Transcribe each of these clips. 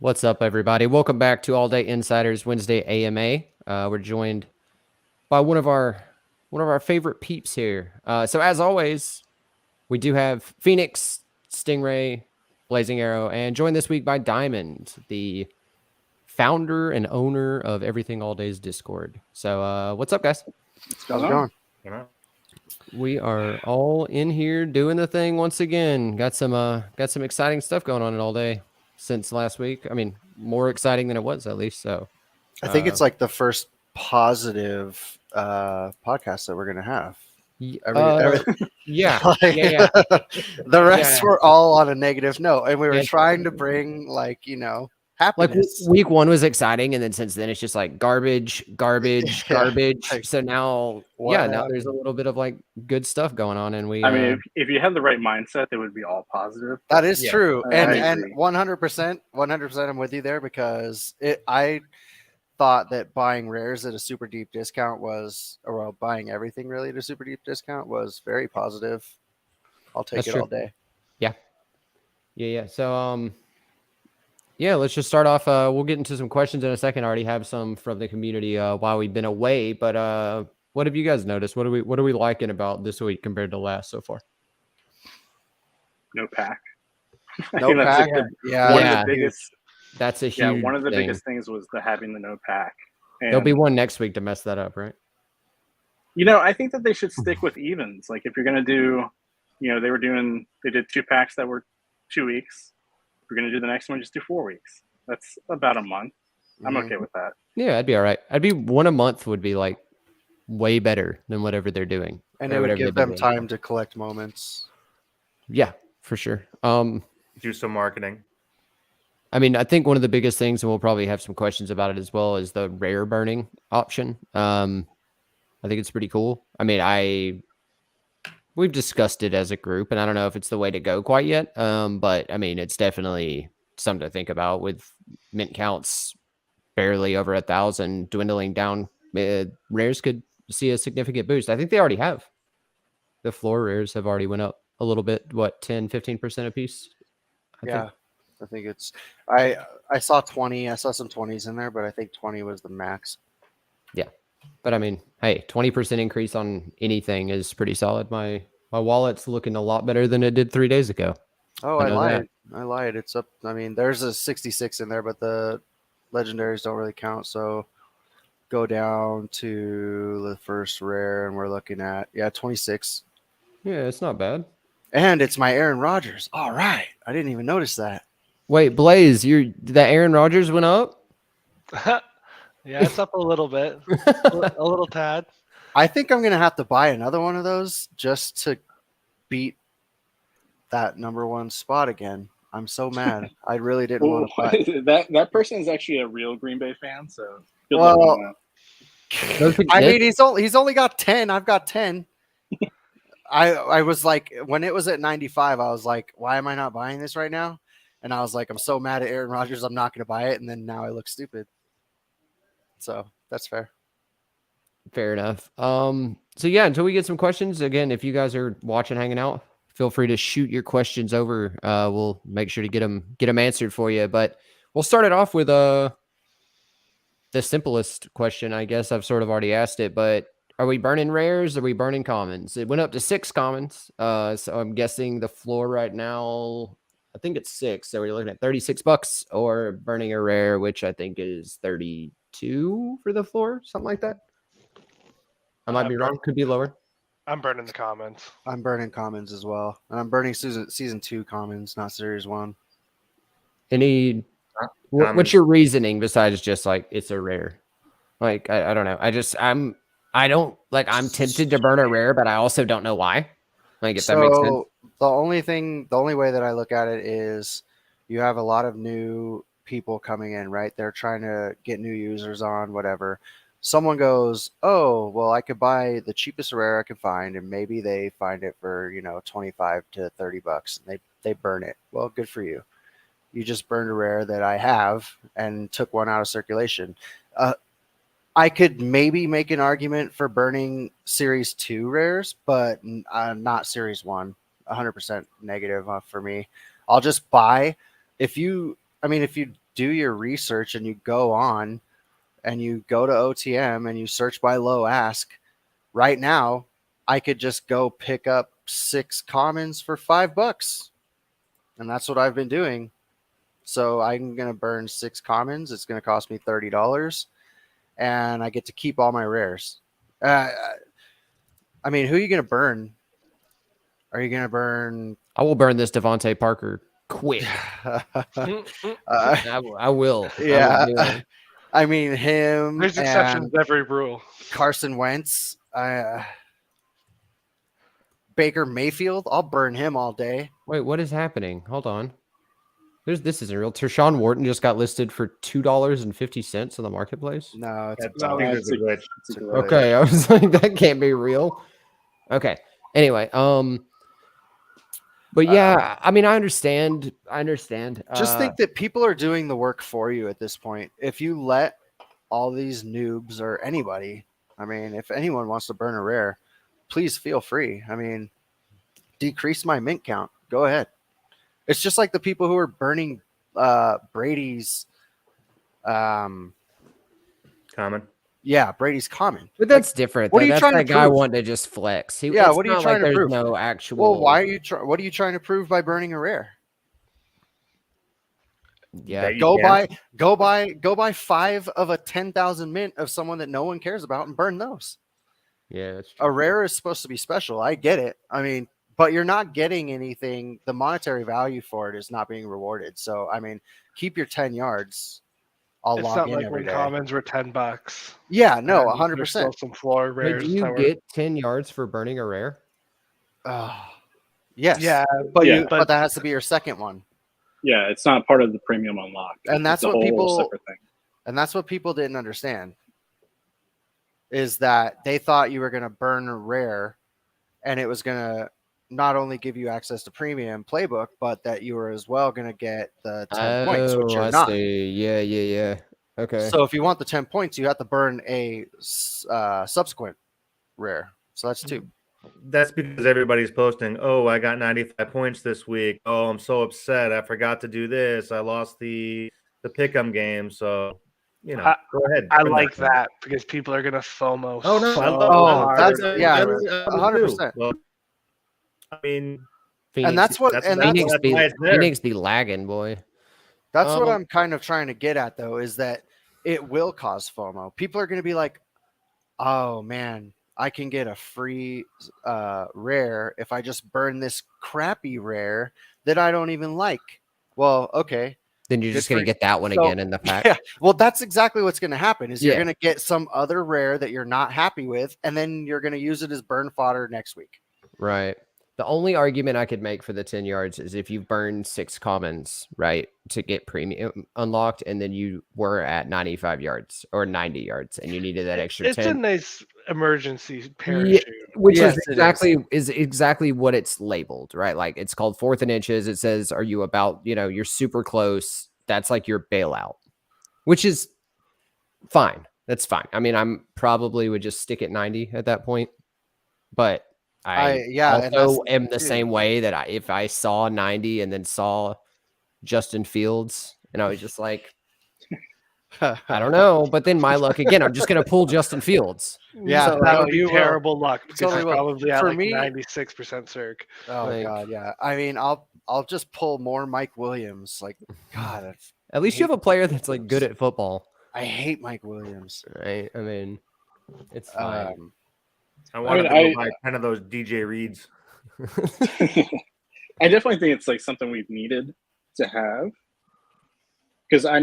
What's up, everybody? Welcome back to All Day Insiders Wednesday AMA. We're joined by one of our favorite peeps here. So as always, we do have Phoenix, Stingray, Blazing Arrow, and joined this week by Diamond, the founder and owner of Everything All Day's Discord. So what's up, guys? How's it going? We are all in here doing the thing once again. Got some exciting stuff going on in All Day since last week. I mean, more exciting than it was at least. So I think it's like the first positive podcast that we're gonna have. Yeah. The rest were all on a negative note, and we were trying to bring happiness. Like week one was exciting, and then since then it's just like garbage. So now, now there's a little bit of like good stuff going on, and I mean, if you had the right mindset, it would be all positive. That is true, and 100%, I'm with you there because I thought that buying rares at a super deep discount buying everything really at a super deep discount was very positive. I'll take it all day. Yeah. So let's just start off. We'll get into some questions in a second. I already have some from the community while we've been away, but what have you guys noticed? What are we liking about this week compared to last so far? No pack. No pack. One of the biggest. That's a huge. One of the biggest things was having the no pack. And there'll be one next week to mess that up, right? I think that they should stick with evens. Like if you're gonna do, they did 2 packs that were 2 weeks. If you're gonna do the next one, just do 4 weeks. That's about a month. I'm okay with that. Yeah, I'd be all right. I'd be one a month would be like way better than whatever they're doing. And it would give them time to collect moments. Yeah, for sure. Do some marketing. I mean, I think one of the biggest things, and we'll probably have some questions about it as well, is the rare burning option. I think it's pretty cool. I mean, we've discussed it as a group, and I don't know if it's the way to go quite yet. But I mean, it's definitely something to think about with mint counts barely over 1,000 dwindling down. Rares could see a significant boost. I think they already have. The floor rares have already went up a little bit. What, 10-15% a piece? I think it's I saw 20. I saw some 20s in there, but I think 20 was the max. Yeah. But I mean, hey, 20% increase on anything is pretty solid. My wallet's looking a lot better than it did 3 days ago. Oh, I lied. It's up. I mean, there's a 66 in there, but the legendaries don't really count. So go down to the first rare, and we're looking at 26. Yeah, it's not bad. And it's my Aaron Rodgers. All right, I didn't even notice that. Wait, Blaze, that Aaron Rodgers went up? Yeah, it's up a little bit, a little tad. I think I'm gonna have to buy another one of those just to beat that #1 spot again. I'm so mad. I really didn't want to buy that person is actually a real Green Bay fan. So I mean, he's only got 10. I've got 10. I was like, when it was at 95, I was like, why am I not buying this right now? And I was like, I'm so mad at Aaron Rodgers, I'm not going to buy it. And then now I look stupid. So that's fair. Fair enough. So yeah, until we get some questions, again, if you guys are watching, hanging out, feel free to shoot your questions over. We'll make sure to get them answered for you. But we'll start it off with the simplest question. I guess I've sort of already asked it, but are we burning rares? Or are we burning commons? It went up to 6 commons. So I'm guessing the floor right now, I think it's 6. So we're looking at $36 or burning a rare, which I think is 32 for the floor, something like that. I might be wrong. Could be lower. I'm burning the commons. I'm burning commons as well. And I'm burning season 2 commons, not series 1. What's your reasoning besides just like it's a rare? Like, I don't know. I'm tempted to burn a rare, but I also don't know why. Like, if that makes sense. The only way that I look at it is you have a lot of new people coming in, right? They're trying to get new users on, whatever. Someone goes, oh, well, I could buy the cheapest rare I can find, and maybe they find it for, $25 to $30, and they burn it. Well, good for you. You just burned a rare that I have and took one out of circulation. I could maybe make an argument for burning Series 2 rares, but not Series 1. 100% negative for me. I'll just buy. If you do your research and you go on and you go to OTM and you search by low ask, right now I could just go pick up 6 commons for $5. And that's what I've been doing. So I'm going to burn 6 commons. It's going to cost me $30 and I get to keep all my rares. I mean, who are you going to burn? Are you going to burn? I will burn this Devontae Parker quick. I will. Yeah. I will do it. I mean, him There's exceptions and to every rule. Carson Wentz, Baker Mayfield. I'll burn him all day. Wait, what is happening? Hold on. This isn't real. Tershawn Wharton just got listed for $2.50 on the marketplace. No, it's That's a bug. it's a glitch. It's a Okay. glitch. Okay, I was like, that can't be real. Okay. Anyway, but yeah, I mean, I understand. Just think that people are doing the work for you at this point. If you let all these noobs or anybody, I mean, if anyone wants to burn a rare, please feel free. I mean, decrease my mint count. Go ahead. It's just like the people who are burning Brady's Common. Brady's common. But that's different. what though. are you That's trying to that guy prove? wanting to just flex. Yeah, it's what are you not trying like to there's prove? No actual. Well, what are you trying to prove by burning a rare? Yeah. That you Go can't. buy 5 of a 10,000 mint of someone that no one cares about and burn those. Yeah. That's true. A rare is supposed to be special. I get it. I mean, but you're not getting anything. The monetary value for it is not being rewarded. So, I mean, keep your 10 yards. I'll It's log not in like every when day. commons were $10. Yeah, no, And there's still 100%. some floor But rares. do you that were- get 10 yards for burning a rare? Yes. Yeah, but Yeah. but that has to be your second one. Yeah, it's not part of the premium unlock. And that's it's a what whole people- separate thing. And that's what people didn't understand. Is that they thought you were going to burn a rare and it was going to not only give you access to premium playbook, but that you were as well going to get the 10 points, which you're I not. see. Yeah. Okay. So if you want the 10 points, you have to burn a subsequent rare. So that's 2. That's because everybody's posting, oh, I got 95 points this week. Oh, I'm so upset. I forgot to do this. I lost the pick'em game. So, go ahead. I burn like thing. that because people are gonna FOMO. Oh, no. I so love hard. that's- that. yeah, I would too. 100%. Well, I mean, Phoenix, And that's what that's- and that's- that's, Phoenix that's be why it's there. Phoenix be lagging, boy. that's what Um, I'm kind of trying to get at though, is that it will cause FOMO. People are going to be like, "Oh man, I can get a free rare if I just burn this crappy rare that I don't even like." Well, okay. Then you're Good just gonna for- get that one so- again in the pack. Yeah. Well, that's exactly what's going to happen is you're Yeah. going to get some other rare that you're not happy with and then you're going to use it as burn fodder next week. Right. The only argument I could make for the 10 yards is if you burn 6 commons, right, to get premium unlocked, and then you were at 95 yards or 90 yards, and you needed that extra It's a 10, nice emergency parachute. which Yes, is it is. exactly what it's labeled, right? Like it's called 4th and inches. It says, "Are you about? You're super close." That's like your bailout, which is fine. That's fine. I mean, I'm probably would just stick at 90 at that point, but and also that's am the too. same way that if I saw 90 and then saw Justin Fields and I was just like, I don't know, but then my luck again, I'm just gonna pull Justin Fields. Yeah, so that no, would be you will. terrible luck because Totally it's will. probably at For like me- 96% circ. Oh Like- god, yeah. I mean, I'll just pull more Mike Williams. Like, God, At least you have a player that's like good at football, I hate Mike Williams. right? I mean, it's fine. I wanted mean, to go buy 10 of those DJ Reeds. I definitely think it's like something we've needed to have. Because I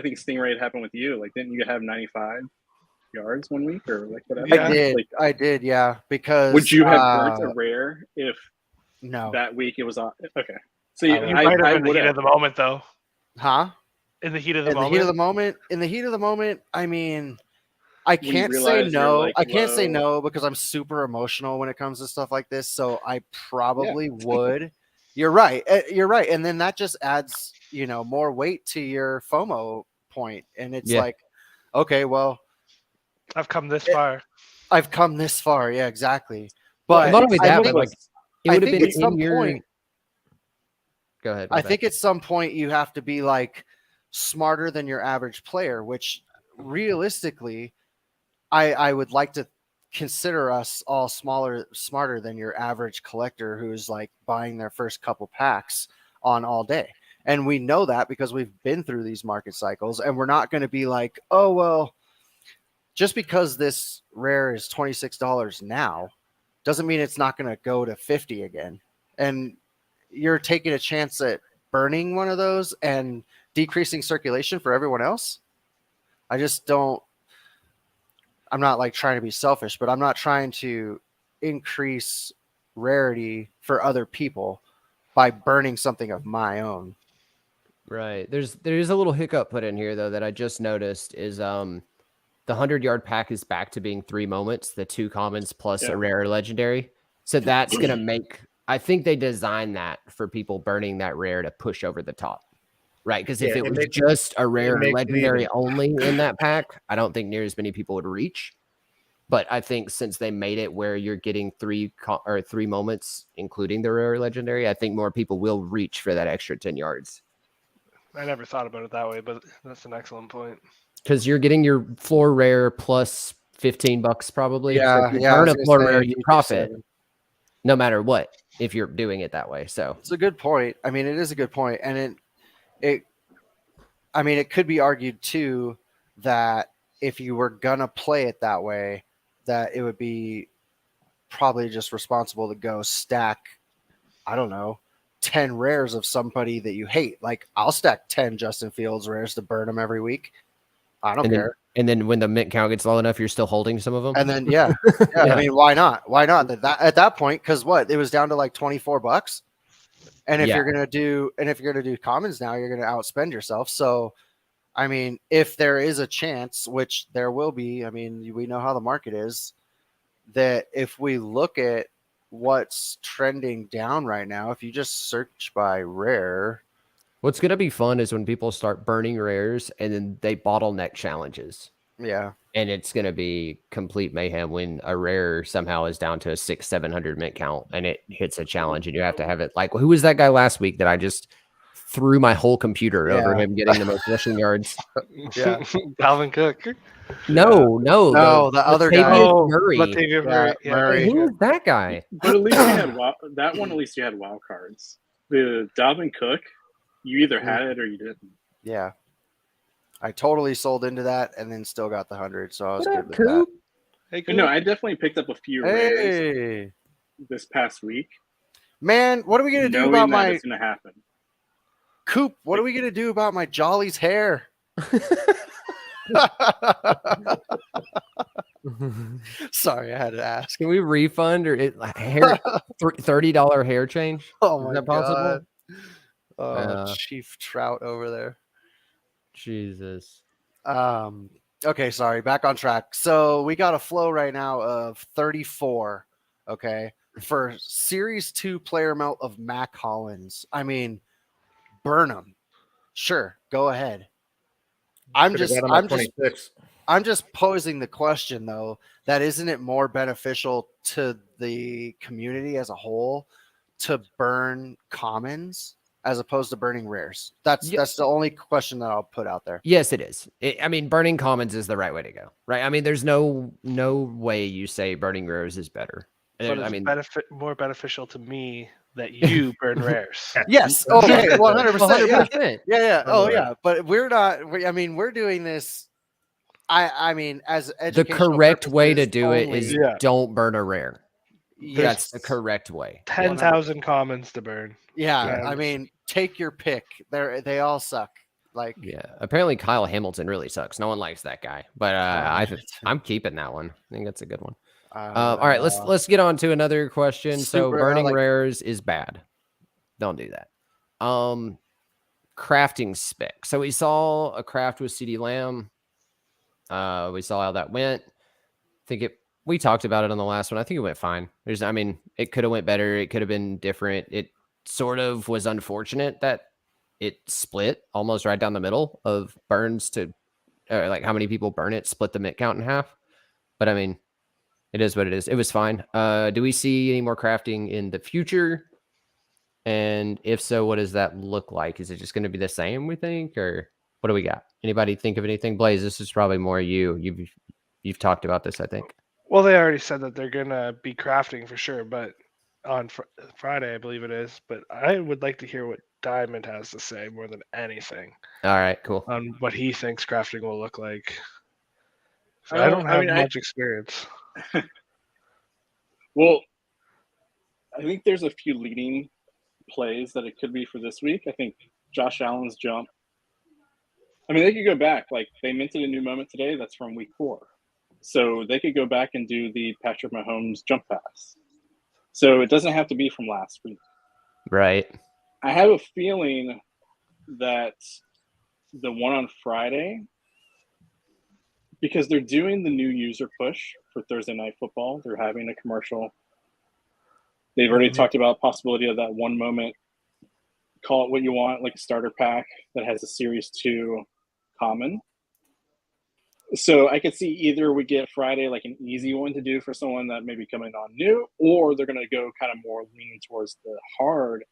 think Stingray had happened with you. Like, didn't you have 95 yards one week or like whatever? Yeah. Like, I did, yeah. Because would you have burnt a rare if no, that week it was on? Okay, so I You I- might have in the would heat of the moment, though. huh? In the heat of the In the moment. heat of the moment, I mean, I you can't say realize you're, no. like, I can't say low. no because I'm super emotional when it comes to stuff like this. So I probably would. You're right. You're right. And then that just adds, more weight to your FOMO point. And it's Yeah. like, okay, well, I've come this far. I've come this far. Yeah, exactly. Well, But not only I that, think- but like it I would have think been at some in your. point, Go ahead. I think at some point you have to be like smarter than your average player, which realistically, I would like to consider us all smarter than your average collector who's like buying their first couple packs on all day. And we know that because we've been through these market cycles, and we're not going to be like, oh, well, just because this rare is $26 now doesn't mean it's not going to go to 50 again. And you're taking a chance at burning one of those and decreasing circulation for everyone else. I just don't, I'm not like trying to be selfish, but I'm not trying to increase rarity for other people by burning something of my own. Right. There's a little hiccup put in here though that I just noticed is the 100-yard pack is back to being 3 moments, the 2 commons plus a rare or legendary. So that's gonna make, I think they designed that for people burning that rare to push over the top. Right. Because if it was just a rare or legendary only in that pack, I don't think near as many people would reach. But I think since they made it where you're getting 3 moments, including the rare or legendary, I think more people will reach for that extra 10 yards. I never thought about it that way, but that's an excellent point. Because you're getting your floor rare plus $15 probably. Yeah, so if you yeah, I burn was a gonna floor say, rare, you you profit said- no matter what if you're doing it that way. So It's a good point. I mean, it is a good point, and it could be argued too that if you were gonna play it that way, that it would be probably just responsible to go stack, I don't know, 10 rares of somebody that you hate. Like I'll stack 10 Justin Fields rares to burn them every week. I don't care. And then when the mint count gets low enough, you're still holding some of them. And then yeah. I mean, why not? Why not? That at that point, because what, it was down to like $24. And if you're gonna do commons now, you're gonna outspend yourself. So I mean, if there is a chance, which there will be, I mean, we know how the market is, that if we look at what's trending down right now, if you just search by rare. What's going to be fun is when people start burning rares and then they bottleneck challenges. Yeah. And it's going to be complete mayhem when a rare somehow is down to a 600-700 mint count and it hits a challenge and you have to have it. Like, who was that guy last week that I just threw my whole computer over him getting the most rushing yards? Yeah. Dalvin Cook. No, the other guy. Latavius Murray. Latavius Murray. Yeah. Murray. Who is that guy? But at least you had that one. At least you had wild cards. The Dalvin Cook, you either had it or you didn't. Yeah. I totally sold into that and then still got the 100, so I was What good up, with Coop? Hey, But no, I definitely picked up a few that. rares Hey, this past week. man, what are we gonna do knowing about that my it's gonna happen. Coop? What are we gonna do about my Jolly's hair? Sorry, I had to ask. Can we refund or hair $30 hair change? Oh Is my that possible? god! Oh, Uh, Chief Trout over there. Jesus. Okay, sorry, back on track. So we got a flow right now of 34. Okay, for Series 2 player melt of Mac Hollins. I mean, burn them. Sure, go ahead. I'm just posing the question though, that isn't it more beneficial to the community as a whole to burn commons as opposed to burning rares? That's the only question that I'll put out there. Yes, it is. I mean, burning commons is the right way to go, right? I mean, there's no way you say burning rares is better. But I it's mean, more beneficial to me that you burn rares. Yes. Okay. 100%. 100%. Yeah. Oh yeah. But we're not. I mean, we're doing this. I mean, as The educational correct way to purposes do it only. is don't burn a rare. That's the Yes. correct way. 10,000 commons to burn. Yeah. Yeah. I mean, take your pick. They all suck. Like, Yeah. Apparently, Kyle Hamilton really sucks. No one likes that guy, but I'm keeping that one. I think that's a good one. All right, let's get on to another question. So Super, burning like- rares is bad. Don't do that. Crafting spec. So we saw a craft with CD Lamb. We saw how that went. We talked about it on the last one. I think it went fine. It could have went better. It could have been different. It sort of was unfortunate that it split almost right down the middle of burns to like how many people burn it, split the mint count in half. But I mean, it is what it is. It was fine. Do we see any more crafting in the future? And if so, what does that look like? Is it just going to be the same, we think? Or What do we got? Anybody think of anything? Blaze, this is probably more you. You've talked about this, I think. Well, they already said that they're gonna be crafting for sure, but on Friday, I believe it is. But I would like to hear what Diamond has to say more than anything All right, cool. on what he thinks crafting will look like. So I don't I have mean, much experience. Well, I think there's a few leading plays that it could be for this week. I think Josh Allen's jump. I mean, they could go back. Like, they minted a new moment today. That's from week 4. So they could go back and do the Patrick Mahomes jump pass. So it doesn't have to be from last week. Right. I have a feeling that the one on Friday, because they're doing the new user push for Thursday Night Football, they're having a commercial. They've already talked about possibility of that one moment, call it what you want, like a starter pack that has a Series 2 common. So I could see either we get Friday like an easy one to do for someone that may be coming on new, or they're going to go kind of more leaning towards the hard,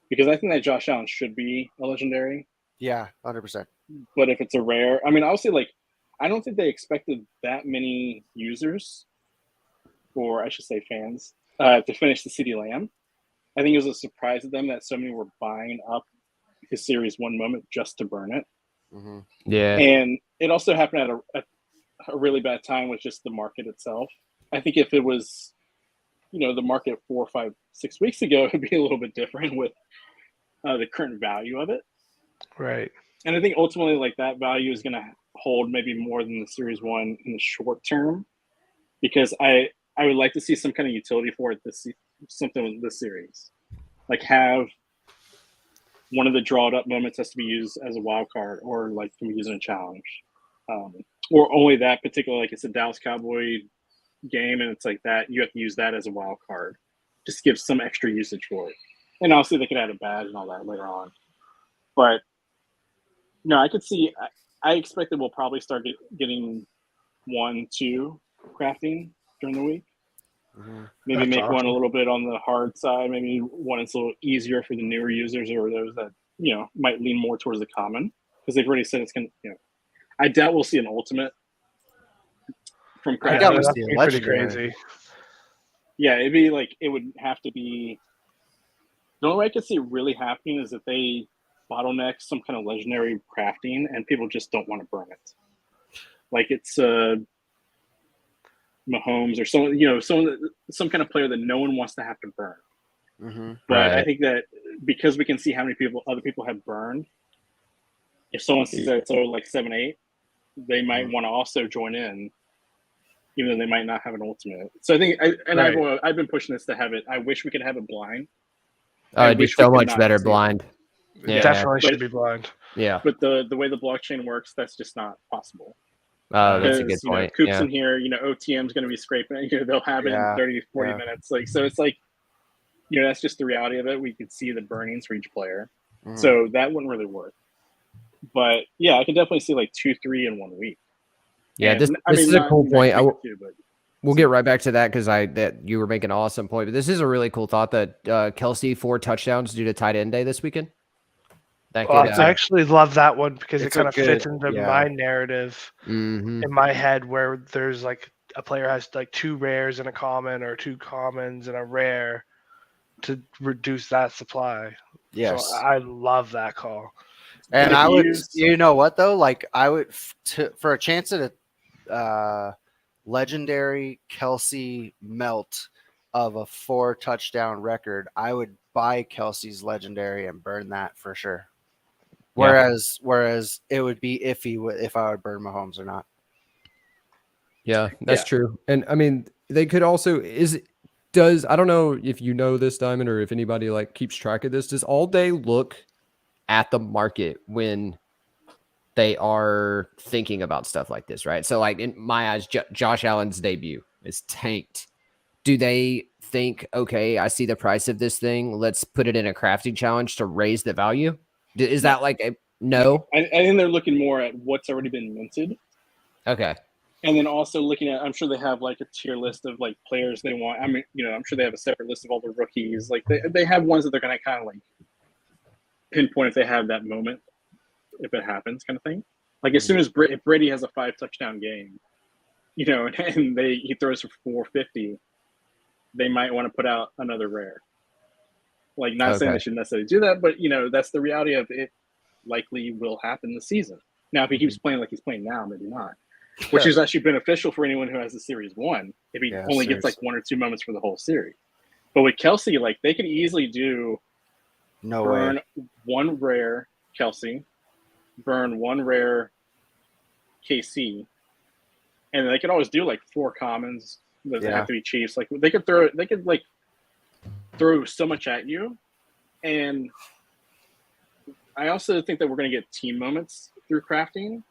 because I think that Josh Allen should be a legendary. Yeah, 100%. But if it's a rare, I mean, obviously, like, I don't think they expected that many users, or I should say fans, to finish the CeeDee Lamb. I think it was a surprise to them that so many were buying up his Series 1 moment just to burn it. Mm-hmm. Yeah. And it also happened at a really bad time with just the market itself. I think if it was, the market 4, 5, 6 weeks ago, it'd be a little bit different with the current value of it. Right. And I think ultimately, like, that value is going to hold maybe more than the Series 1 in the short term, because I would like to see some kind of utility for it something with this series. Like, have one of the drawed up moments has to be used as a wild card, or like can be used in a challenge, or only that particular, like it's a Dallas Cowboy game and it's like that, you have to use that as a wild card. Just give some extra usage for it. And obviously they could add a badge and all that later on. But no, I could see, I expect that we'll probably start getting 1, 2 crafting during the week. Mm-hmm. Maybe That's make one awesome. a little bit on the hard side. Maybe one that's a little easier for the newer users, or those that, might lean more towards the common, because they've already said it's going to, I doubt we'll see an ultimate from I crafting. doubt we'll that'd see a be pretty legendary. crazy. Yeah, it'd be like, it would have to be, the only way I could see it really happening is if they bottleneck some kind of legendary crafting and people just don't want to burn it. Like it's Mahomes or someone, some kind of player that no one wants to have to burn. Mm-hmm. But I Right. think that because we can see how many other people have burned, if someone sees that it's like 7, 8, they might want to also join in, even though they might not have an ultimate. So I think, Right. I've been pushing this to have it. I wish we could have it blind. Oh, I it'd be wish we so could much not better see it. blind. Yeah. Definitely But- should be blind. Yeah. But the way the blockchain works, that's just not possible. Oh, that's a Because, good point. Coop's Yeah. in here, OTM's going to be scraping it. They'll have it Yeah, in 30, 40 yeah. minutes. Like, so it's like, that's just the reality of it. We could see the burnings for each player. Mm-hmm. So that wouldn't really work. But yeah, I could definitely see like 2, 3 in 1 week. Yeah. And, This is a not cool next point. week or two, but We'll get right back to that because that you were making an awesome point. But this is a really cool thought that Kelsey 4 touchdowns due to tight end day this weekend. That Well, could. I actually love that one because it It's a kind of fits good- into yeah. my narrative Mhm. in my head, where there's like a player has like 2 rares and a common, or 2 commons and a rare, to reduce that supply. Yes. So I love that call. And if I you would, use- you know what though? Like I would, for a chance at a legendary Kelsey melt of a 4 touchdown record, I would buy Kelsey's legendary and burn that for sure. Yeah. Whereas it would be iffy if I would burn Mahomes or not. Yeah, that's Yeah. true. And I mean, they could also I don't know if you know this, Diamond, or if anybody like keeps track of this. Does All Day look at the market when they are thinking about stuff like this, right? So like in my eyes, Josh Allen's debut is tanked. Do they think, okay, I see the price of this thing, let's put it in a crafting challenge to raise the value? Is that like a no? I think they're looking more at what's already been minted. Okay. And then also looking at, I'm sure they have like a tier list of like players they want. I mean, I'm sure they have a separate list of all the rookies. Like they have ones that they're going to kind of like pinpoint if they have that moment. if it happens, kind of thing. Like as soon as if Brady has a 5 touchdown game, you know, and he throws for 450, they might want to put out another rare. Like, not saying Okay. they should necessarily do that, but you know, that's the reality of it. Likely will happen this season. Now, if he keeps playing like he's playing now, maybe not. Which is actually beneficial for anyone who has the series won if he Yeah, only gets like 1 or 2 moments for the whole series. But with Kelsey, like they could easily do No burn way. 1 rare Kelsey, burn 1 rare KC, and they could always do like 4 commons. Doesn't Yeah. have to be Chiefs. Like they could throw so much at you. And I also think that we're going to get team moments through crafting,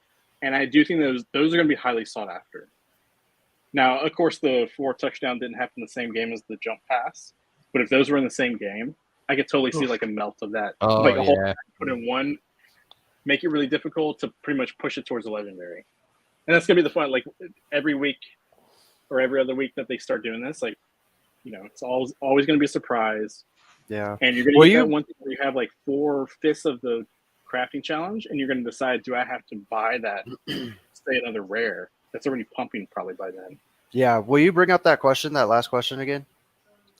and I do think those are going to be highly sought after. Now, of course, the 4 touchdown didn't happen in the same game as the jump pass, but if those were in the same game, I could totally see like a melt of that. Oh, Like a whole yeah. put in one, make it really difficult to pretty much push it towards a legendary. And that's going to be the fun. Like every week or every other week that they start doing this, like, you know, it's always going to be a surprise. Yeah. And you're going to Well, get that you- one thing where you have like 4/5 of the crafting challenge, and you're going to decide, do I have to buy that, stay another rare? That's already pumping probably by then. Yeah. Will you bring up that last question again?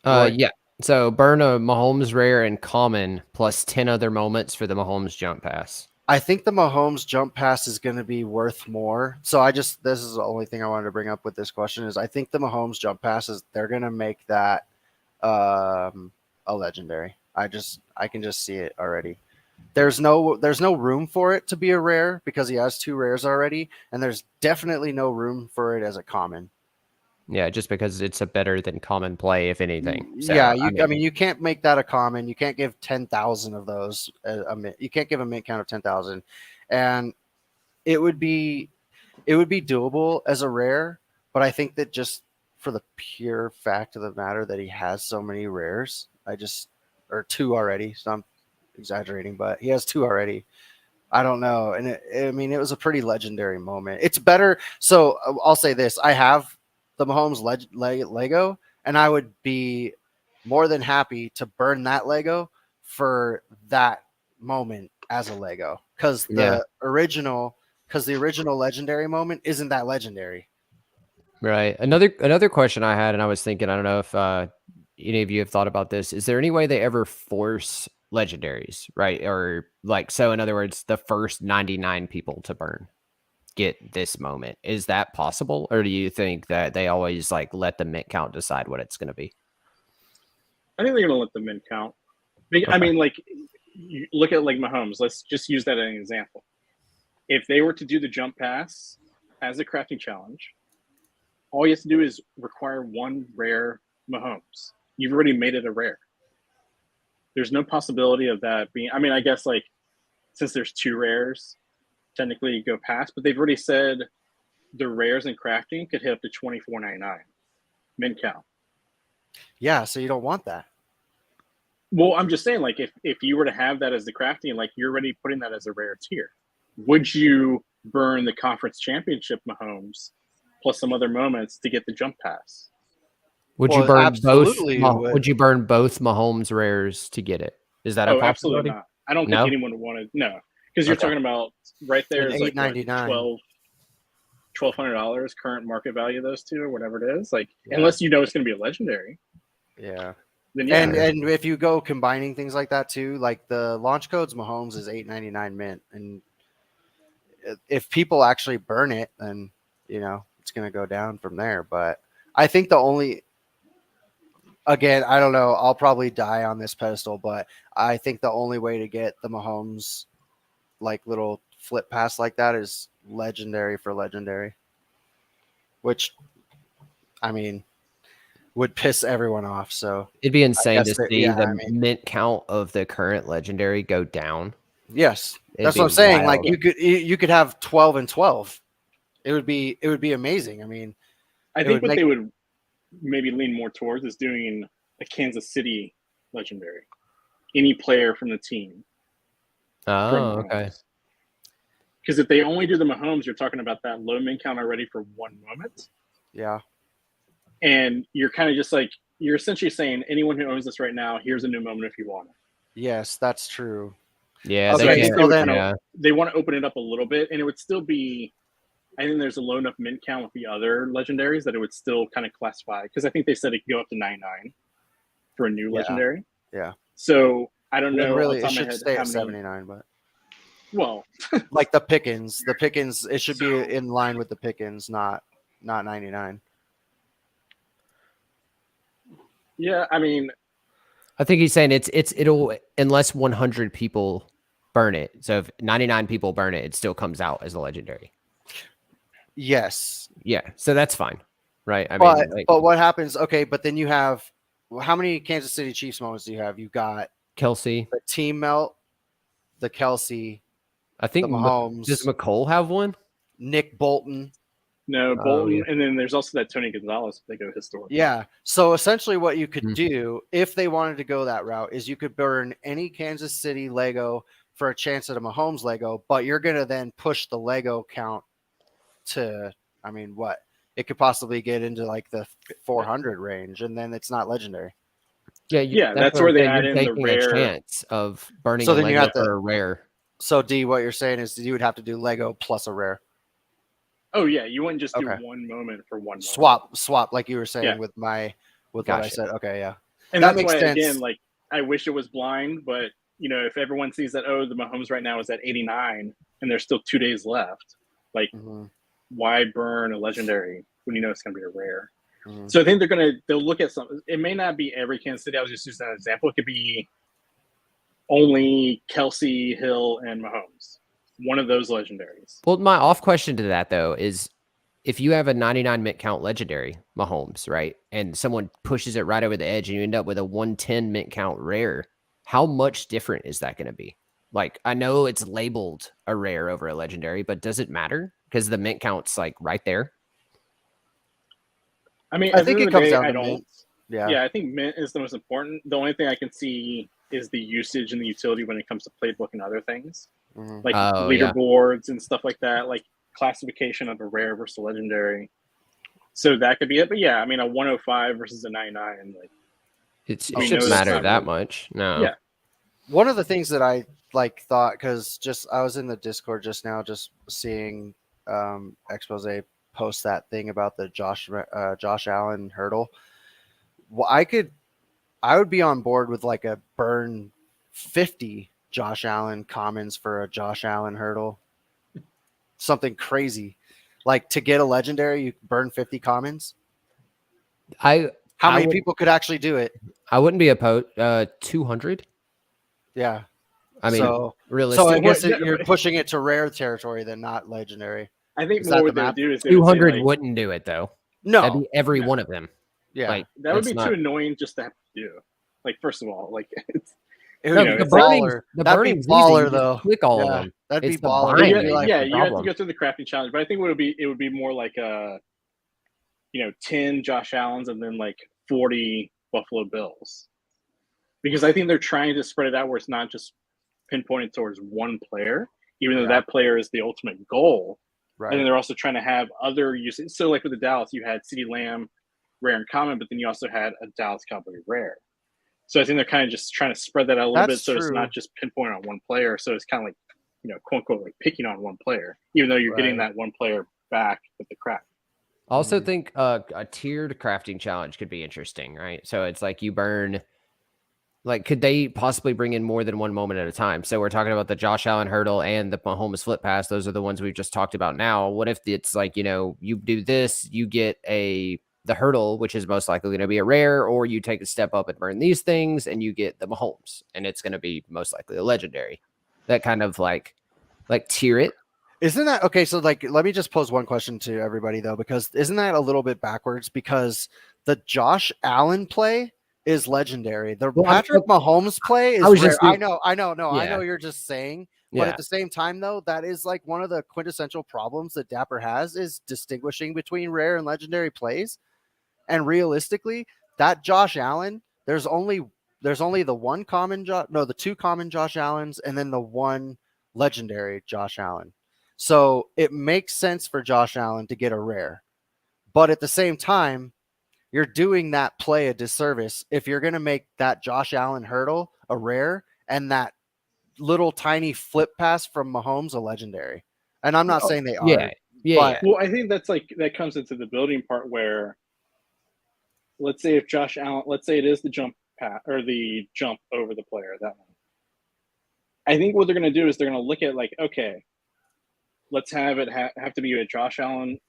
Roy? Yeah. So burn a Mahomes rare and common plus 10 other moments for the Mahomes jump pass. I think the Mahomes jump pass is going to be worth more. So this is the only thing I wanted to bring up with this question is I think the Mahomes jump passes, they're going to make that a legendary. I can just see it already. There's no room for it to be a rare because he has 2 rares already, and there's definitely no room for it as a common. Yeah, just because it's a better than common play, if anything. So, Yeah, I mean, you can't make that a common. You can't give 10,000 of those. You can't give a mint count of 10,000, and it would be doable as a rare. But I think that just for the pure fact of the matter that he has so many rares, or 2 already. So I'm exaggerating, but he has 2 already. I don't know, and it was a pretty legendary moment. It's better. So I'll say this: I have the Mahomes Lego, and I would be more than happy to burn that Lego for that moment as a Lego because the original legendary moment isn't that legendary. right. Another question I had, and I was thinking, I don't know if any of you have thought about this. Is there any way they ever force legendaries, right? Or like, so in other words, the first 99 people to burn get this moment. Is that possible? Or do you think that they always like let the mint count decide what it's going to be? I think they're going to let the mint count. I mean, like, you look at like Mahomes. Let's just use that as an example. If they were to do the jump pass as a crafting challenge, all you have to do is require 1 rare Mahomes. You've already made it a rare. There's no possibility of that being. I mean, I guess like since there's 2 rares, technically you go past, but they've already said the rares and crafting could hit up to 24.99 mint count. Yeah, so you don't want that. Well, I'm just saying, like, if you were to have that as the crafting, like you're already putting that as a rare tier, would you burn the conference championship Mahomes plus some other moments to get the jump pass? Would Well, you burn both? absolutely you would. Would you burn both Mahomes rares to get it? Is that a Oh, possibility? absolutely not. I don't No? think anyone would want to. No, because you're Okay. talking about right there And is like what, $8.99. $1,200 current market value of those 2 or whatever it is. Like, Yeah. unless you know it's going to be a legendary, Yeah. then yeah. And if you go combining things like that too, like the launch codes Mahomes is $8.99 mint, and if people actually burn it, then it's going to go down from there. But I think again, I don't know, I'll probably die on this pedestal, but I think the only way to get the Mahomes like little flip pass like that is legendary for legendary, which I mean would piss everyone off. So It'd be insane to guess that- see yeah, the I mean- mint count of the current legendary go down. yes, It'd that's be what I'm saying. wild. Like you could have 12 and 12. It would be amazing. I mean, I it think would what make- they would maybe lean more towards is doing a Kansas City legendary. Any player from the team. Oh, okay. Because if they only do the Mahomes, you're talking about that low min count already for 1 moment. yeah, And you're kind of just like, you're essentially saying anyone who owns this right now, here's a new moment if you want it. yes, that's true. Yeah, Okay, they I think can't. they would then- kinda- Yeah. they want to open it up a little bit, and it would still be. I think there's a low enough mint count with the other legendaries that it would still kind of classify, because I think they said it could go up to 99 for a new Yeah. legendary. Yeah. So I don't When know. really, off the it top of my should head stay how at many- 79, but Well, like the Pickens, it should be So- in line with the Pickens, not 99. yeah. I mean, I think he's saying it'll unless 100 people burn it. So if 99 people burn it, it still comes out as a legendary. Yes, Yeah, so that's fine, right? I but mean, like, but what happens? Okay, but then you have how many Kansas City Chiefs moments do you have? You've got Kelsey. the team melt, the Kelsey, I the think Mahomes, does McCole have one? Nick Bolton. no, Oh, Bolton, yeah. and then there's also that Tony Gonzalez if they go historical. Yeah. So essentially, what you could Mhm. do if they wanted to go that route is you could burn any Kansas City Lego for a chance at a Mahomes Lego, but you're gonna then push the Lego count to, I mean, what it could possibly get into like the 400 range, and then it's not legendary. Yeah, Yeah, that's what where I'm they saying, add you're in the taking rare- a chance of burning So a then you Lego have to- for a rare. So D, what you're saying is you would have to do Lego plus a rare. Oh yeah, you wouldn't just do Okay. one moment for one moment. Swap like you were saying Yeah. with what I Gotcha. said. Okay, yeah. And That that's makes why sense. again, like I wish it was blind, but if everyone sees that the Mahomes right now is at 89 and there's still 2 days left, like Mhm, why burn a legendary when you know it's going to be a rare? mhm. So I think they'll look at something. It may not be every Kansas City. I was just using that example. It could be only Kelsey, Hill, and Mahomes. One of those legendaries. Well, my off question to that though is if you have a 99 mint count legendary Mahomes, right, and someone pushes it right over the edge and you end up with a 110 mint count rare, how much different is that going to be? Like, I know it's labeled a rare over a legendary, but does it matter? Because the mint count's like right there. I mean, I at the think end it of the comes day, down I to don't. mint. Yeah. Yeah, I think mint is the most important. The only thing I can see is the usage and the utility when it comes to playbook and other things, Mhm. like Oh, yeah. leaderboards and stuff like that, like classification of a rare versus a legendary. So that could be it. But yeah, I mean, a 105 versus a 99, like It We shouldn't know matter that's not that really- much. No. Yeah. One of the things that I thought, because I was in the Discord just now, just seeing Expose post that thing about the Josh Allen hurdle. Well, I would be on board with like a burn 50 Josh Allen commons for a Josh Allen hurdle. Something crazy, like to get a legendary, you burn 50 commons. How I many would- people could actually do it? I wouldn't be opposed. 200. Yeah. I mean, so I realistically, guess Yeah, you're but- pushing it to rare territory than not legendary. I think Is that more the what they map? would do is they would say, 200 like, wouldn't do it though. No. That'd be every No. one of them. Yeah. Like that would that's be not- too annoying just to have to do. Like, first of all, like it's It No, would know, be the it's burning's, baller. the That'd be burning's baller easy. You though. just click all Yeah, of them. that'd be It's the baller. buying you, It'd be that like, is yeah, the you have to problem. go through the crafting challenge, but I think it would be more like 10 Josh Allens and then like 40 Buffalo Bills, because I think they're trying to spread it out where it's not just pinpointed towards one player, even though Yeah. that player is the ultimate goal. And then right. they're also trying to have other uses. So, like with the Dallas, you had CeeDee Lamb, rare and common, but then you also had a Dallas Cowboy rare. So I think they're kind of just trying to spread that out a little bit, That's so it's true. not just pinpoint on one player. So it's kind of like, quote unquote, like picking on one player, even though you're getting Right. that one player back with the craft. I also Mhm. think a tiered crafting challenge could be interesting, right? So it's like you burn, like, could they possibly bring in more than one moment at a time? So we're talking about the Josh Allen hurdle and the Mahomes flip pass. Those are the ones we've just talked about now. What if it's like, you do this, you get the hurdle, which is most likely going to be a rare, or you take a step up and burn these things and you get the Mahomes, and it's going to be most likely a legendary. That kind of like tier it. Isn't that okay? So, like, let me just pose one question to everybody though, because isn't that a little bit backwards? Because the Josh Allen play is legendary. The Well, Patrick Mahomes play is I was rare. just I being- know. I Yeah. know you're just saying, but Yeah. at the same time, though, that is like one of the quintessential problems that Dapper has is distinguishing between rare and legendary plays. And realistically, that Josh Allen, there's only the one common the two common Josh Allens and then the one legendary Josh Allen. So it makes sense for Josh Allen to get a rare. But at the same time, you're doing that play a disservice if you're going to make that Josh Allen hurdle a rare and that little tiny flip pass from Mahomes a legendary? And I'm not saying they are. Yeah, yeah, but- yeah. Well, I think that comes into the building part where, let's say if Josh Allen, let's say it is the jump pass or the jump over the player, that one. I think what they're going to do is they're going to look at like, okay, let's have it have to be a Josh Allen,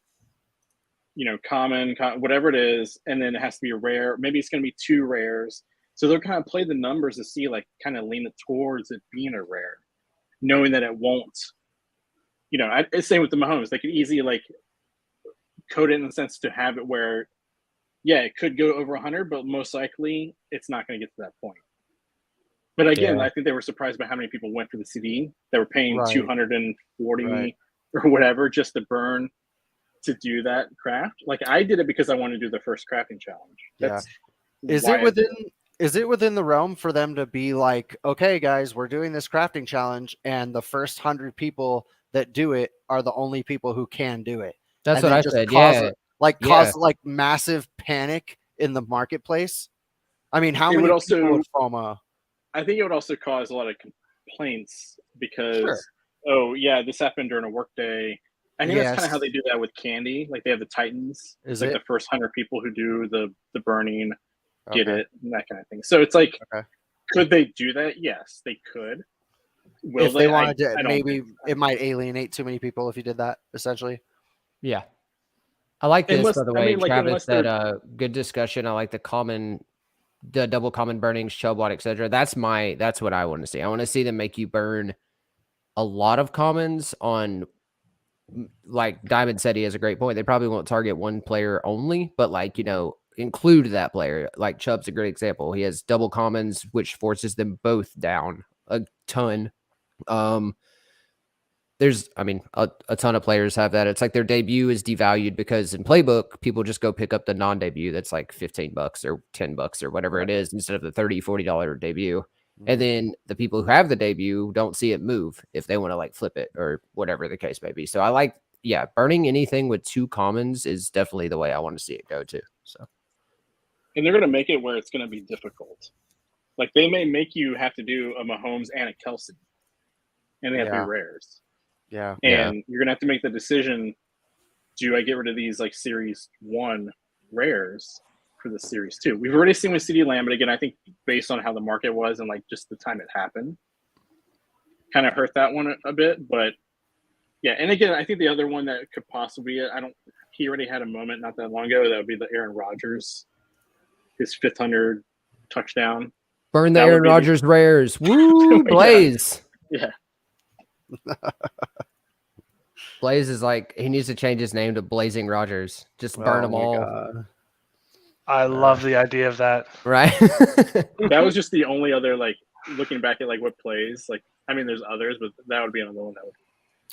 common, whatever it is, and then it has to be a rare. Maybe it's going to be 2 rares. So they'll kind of play the numbers to see, like, kind of lean it towards it being a rare, knowing that it won't. Same with the Mahomes. They could easily like code it in the sense to have it where, yeah, it could go over 100, but most likely it's not going to get to that point. But again, Yeah. I think they were surprised by how many people went for the CD. They were paying Right. 240 Right. or whatever just to burn to do that craft. Like I did it because I wanted to do the first crafting challenge. That's Is why it I within did it. is it within the realm for them to be like, okay, guys, we're doing this crafting challenge, and the first 100 people that do it are the only people who can do it? That's And what then I just said. cause Yeah, cause like massive panic in the marketplace? I mean, how It many would people also- would FOMO? I think it would also cause a lot of complaints because, Sure. oh yeah, this happened during a work day. I think that's kind Yes. of how they do that with Candy. Like they have the Titans. Is like it? the first 100 people who do the burning get Okay. it and that kind of thing. So it's like, Okay. could they do that? Yes, they could. Will If they I- wanted to, I don't maybe think so. it might alienate too many people if you did that, essentially. yeah. I like this, Unless- by the I way, mean, like, Travis. unless That they're- good discussion. I like the double common burnings, Chubbwatt, etc. That's what I want to see. I want to see them make you burn a lot of commons on. Like Diamond said, he has a great point. They probably won't target one player only, but include that player. Like Chubb's a great example. He has double commons, which forces them both down a ton. There's, a ton of players have that. It's like their debut is devalued because in Playbook, people just go pick up the non-debut that's like $15 or $10 or whatever it is instead of the $30, $40 debut. Mm-hmm. And then the people who have the debut don't see it move if they want to like flip it or whatever the case may be. So I like, burning anything with 2 commons is definitely the way I want to see it go too. So And they're going to make it where it's going to be difficult. Like they may make you have to do a Mahomes and a Kelsey, and they have to Yeah. be rares. Yeah. Yeah. And you're going to have to make the decision: do I get rid of these like Series 1 rares for the Series 2? We've already seen with CD Lamb, but again, I think based on how the market was and like just the time it happened, kind of hurt that one a bit. But yeah, and again, I think the other one that could possibly he already had a moment not that long ago. That would be the Aaron Rodgers, his 500 touchdown. burn the That would Aaron be the- Rodgers rares. Woo, Yeah. Blaze. Yeah. Blaze is like, he needs to change his name to Blazing Rogers. Just burn Oh them my all. God. I love the idea of that. Right? That was just the only other like looking back at like what plays. Like I mean, there's others, but that would be another one that would.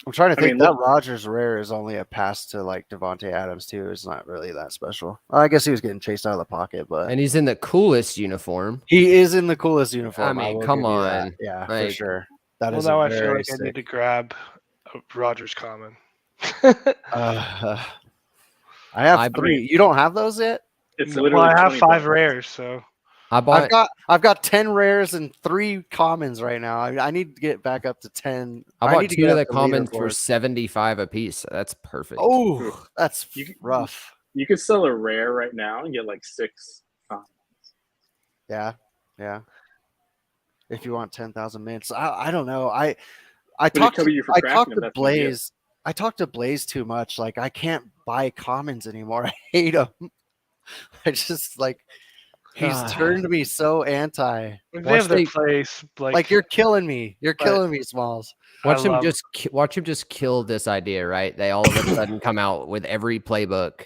I'm trying to I think. mean, That look- Rogers rare is only a pass to like Devontae Adams too. It's not really that special. I guess he was getting chased out of the pocket, but And he's in the coolest uniform. he is in the coolest uniform. I mean, will come give you that. on. Yeah, for Like- sure. That Well, is now a I feel very like I need sick- to grab a Rogers common. I have I 3. You don't have those yet? It's Well, literally. I have 20 5 bucks. rares, so I've got 10 rares and 3 commons right now. I need to get back up to 10. I bought need to 2 get of up the commons for leaderboard. 75 a piece. That's perfect. Oh, that's You can- rough. You could sell a rare right now and get like 6. Yeah, yeah. If you want 10,000 minutes, I don't know. I But it talked cover you for I crafting talked them, to that's the idea. Blaze. I talked to Blaze too much. Like I can't buy commons anymore. I hate them. I just like he's Ah. turned me so anti. if they Watch have their they- Like place. you're killing me. You're But- killing me, Smalls. Watch him love- just kill this idea, right? They all of a sudden come out with every playbook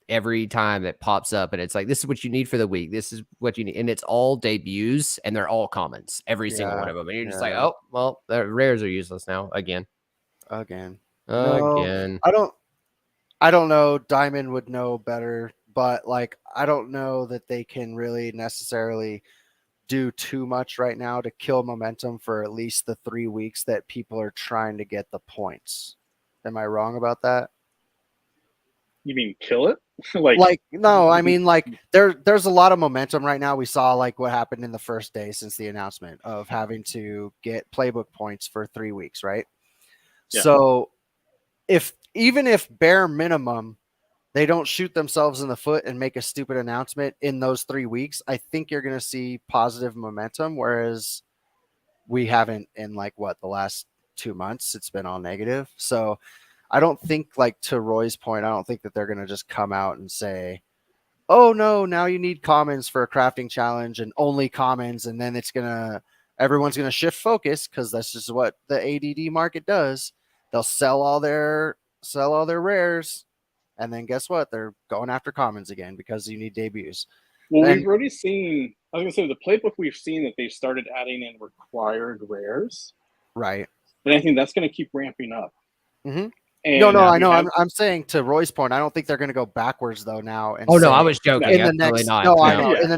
every time it pops up, and it's like, this is what you need for the week. This is what you need, and it's all debuts, and they're all commons, every single Yeah, one of them. And you're just like, yeah. oh, well, the rares are useless now again. Again. No. Again. I don't know. Diamond would know better, but like I don't know that they can really necessarily do too much right now to kill momentum for at least the 3 weeks that people are trying to get the points. Am I wrong about that? You mean kill it? like no, I mean like there's a lot of momentum right now. We saw like what happened in the first day since the announcement of having to get playbook points for 3 weeks, right? Yeah. So even if bare minimum they don't shoot themselves in the foot and make a stupid announcement in those 3 weeks, I think you're going to see positive momentum, whereas we haven't in like what the last 2 months. It's been all negative. So I don't think, like to Roy's point, I don't think that they're going to just come out and say, oh no, now you need commons for a crafting challenge and only commons. And then everyone's going to shift focus, because that's just what the ADD market does. They'll sell all their rares. And then guess what? They're going after commons again because you need debuts. Well, And- we've already seen, I was going to say, the playbook, we've seen that they've started adding in required rares. Right. And I think that's going to keep ramping up. Mhm. And No, I we know. have- I'm saying to Roy's point, I don't think they're going to go backwards though now. And Oh no, say, I was joking. in in the Absolutely next not. no, I No. know. Yeah. In the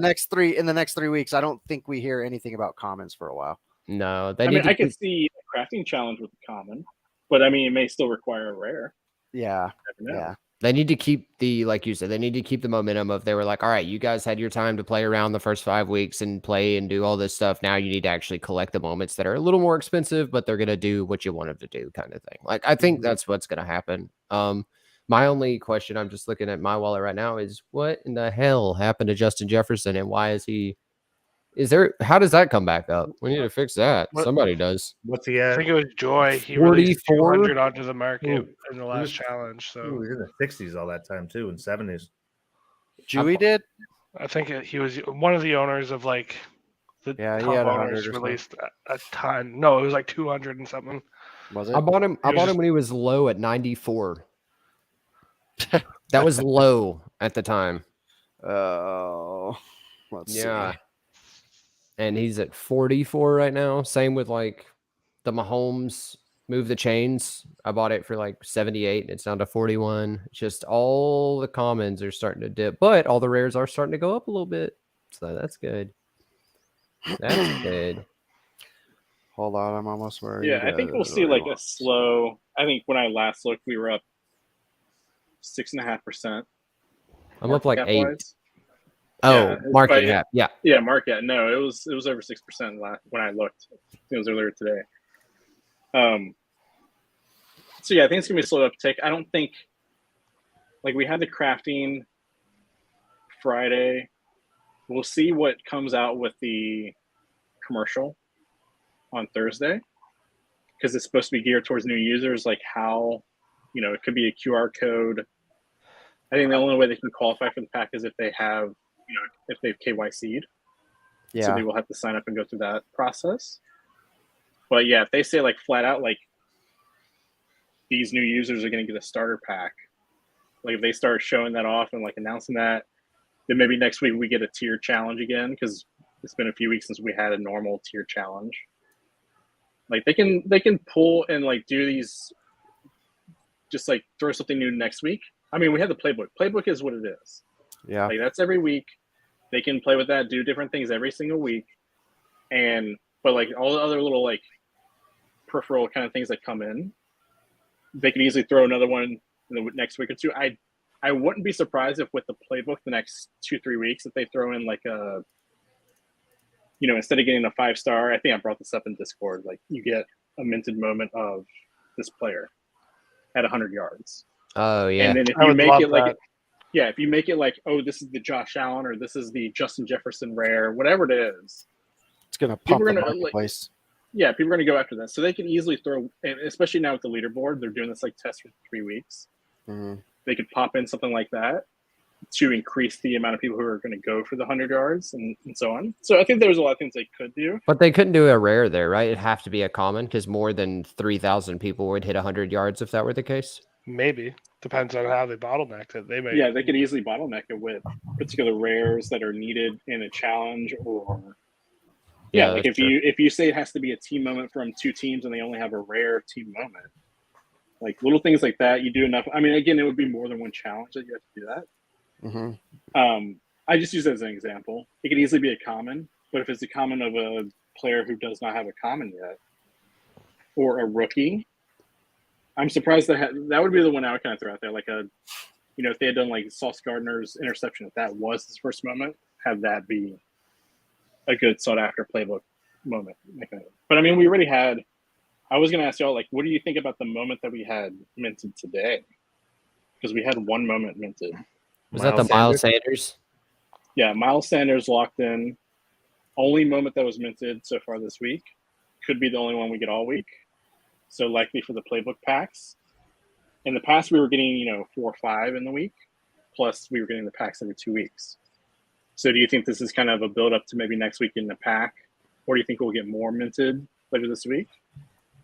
next 3 weeks, I don't think we hear anything about commons for a while. No, they I need mean, to I could see a crafting challenge with the common, but I mean, it may still require a rare. Yeah. You never know. Yeah. They need to keep like you said, they need to keep the momentum of, they were like, all right, you guys had your time to play around the first 5 weeks and play and do all this stuff. Now you need to actually collect the moments that are a little more expensive, but they're going to do what you want them to do, kind of thing. Like, I think that's what's going to happen. My only question, I'm just looking at my wallet right now, is what in the hell happened to Justin Jefferson, and why how does that come back up? We need to fix that. What- Somebody does. What's he I at? think it was Joy. He released 44? 200 onto the market Ooh. in the He last was- challenge. Ooh, So he's in the 60s all that time too, and 70s. Jewy did? I think he was one of the owners of like the Yeah, he top had 100 owners or so. released a ton. No, it was like 200 and something. Was it? I bought him. He was When he was low at 94. That was low at the time. Oh, let's Yeah. see. And he's at 44 right now. Same with like the Mahomes move the chains. I bought it for like 78 and it's down to 41. Just all the commons are starting to dip, but all the rares are starting to go up a little bit. So that's good. That's good. Hold on, I'm almost where. Yeah, I think we'll see like a slow. I think when I last looked, we were up 6.5%. I'm up like 8. Cap-wise. Oh, Yeah, market but- cap. Yeah. Yeah, market. No, it was over 6% when I looked. I think it was earlier today. So yeah, I think it's gonna be a slow uptick. I don't think like we had the crafting Friday. We'll see what comes out with the commercial on Thursday, because it's supposed to be geared towards new users. Like how, it could be a QR code. I think the only way they can qualify for the pack is if they have, if they've KYC'd. So Yeah. they will have to sign up and go through that process. But yeah, if they say like flat out, like these new users are going to get a starter pack, like if they start showing that off and like announcing that, then maybe next week we get a tier challenge again, because it's been a few weeks since we had a normal tier challenge. Like they can pull and like do these, just like throw something new next week. I mean, we had the playbook. Playbook is what it is. Yeah. Like that's every week. They can play with that, do different things every single week, but like all the other little like peripheral kind of things that come in, they could easily throw another one in the next week or two. I wouldn't be surprised if with the playbook the next 2-3 weeks, if they throw in like a, instead of getting a 5-star, I think I brought this up in Discord, like you get a minted moment of this player at 100 yards. Oh yeah. And then if I you would make love it like, that. yeah, if you make it like, oh, this is the Josh Allen or this is the Justin Jefferson rare, whatever it is, It's gonna People pump are the gonna, like- marketplace. yeah, people are going to go after that. So they can easily throw, and especially now with the leaderboard, they're doing this like test for 3 weeks. Mhm. They could pop in something like that to increase the amount of people who are going to go for the 100 yards and so on. So I think there's a lot of things they could do. But they couldn't do a rare there, right? It'd have to be a common, because more than 3,000 people would hit 100 yards if that were the case. Maybe depends on how they bottleneck it. They may. Yeah, they could easily bottleneck it with particular rares that are needed in a challenge, or yeah, like that's if you say it has to be a team moment from 2 teams and they only have a rare team moment, like little things like that, you do enough. I mean, again, it would be more than one challenge that you have to do that. Mhm. I just use it as an example. It could easily be a common, but if it's a common of a player who does not have a common yet, or a rookie, I'm surprised that would be the one I would kind of throw out there, like a if they had done like Sauce Gardner's interception, if that was his first moment, have that be a good sought after playbook moment. But I mean, we already had. I was going to ask y'all, like, what do you think about the moment that we had minted today? Because we had one moment minted. Was that the Miles Sanders? Yeah, Miles Sanders locked in. Only moment that was minted so far this week. Could be the only one we get all week. So likely for the playbook packs. In the past, we were getting 4 or 5 in the week. Plus, we were getting the packs every 2 weeks. So do you think this is kind of a build up to maybe next week in the pack, or do you think we'll get more minted later this week?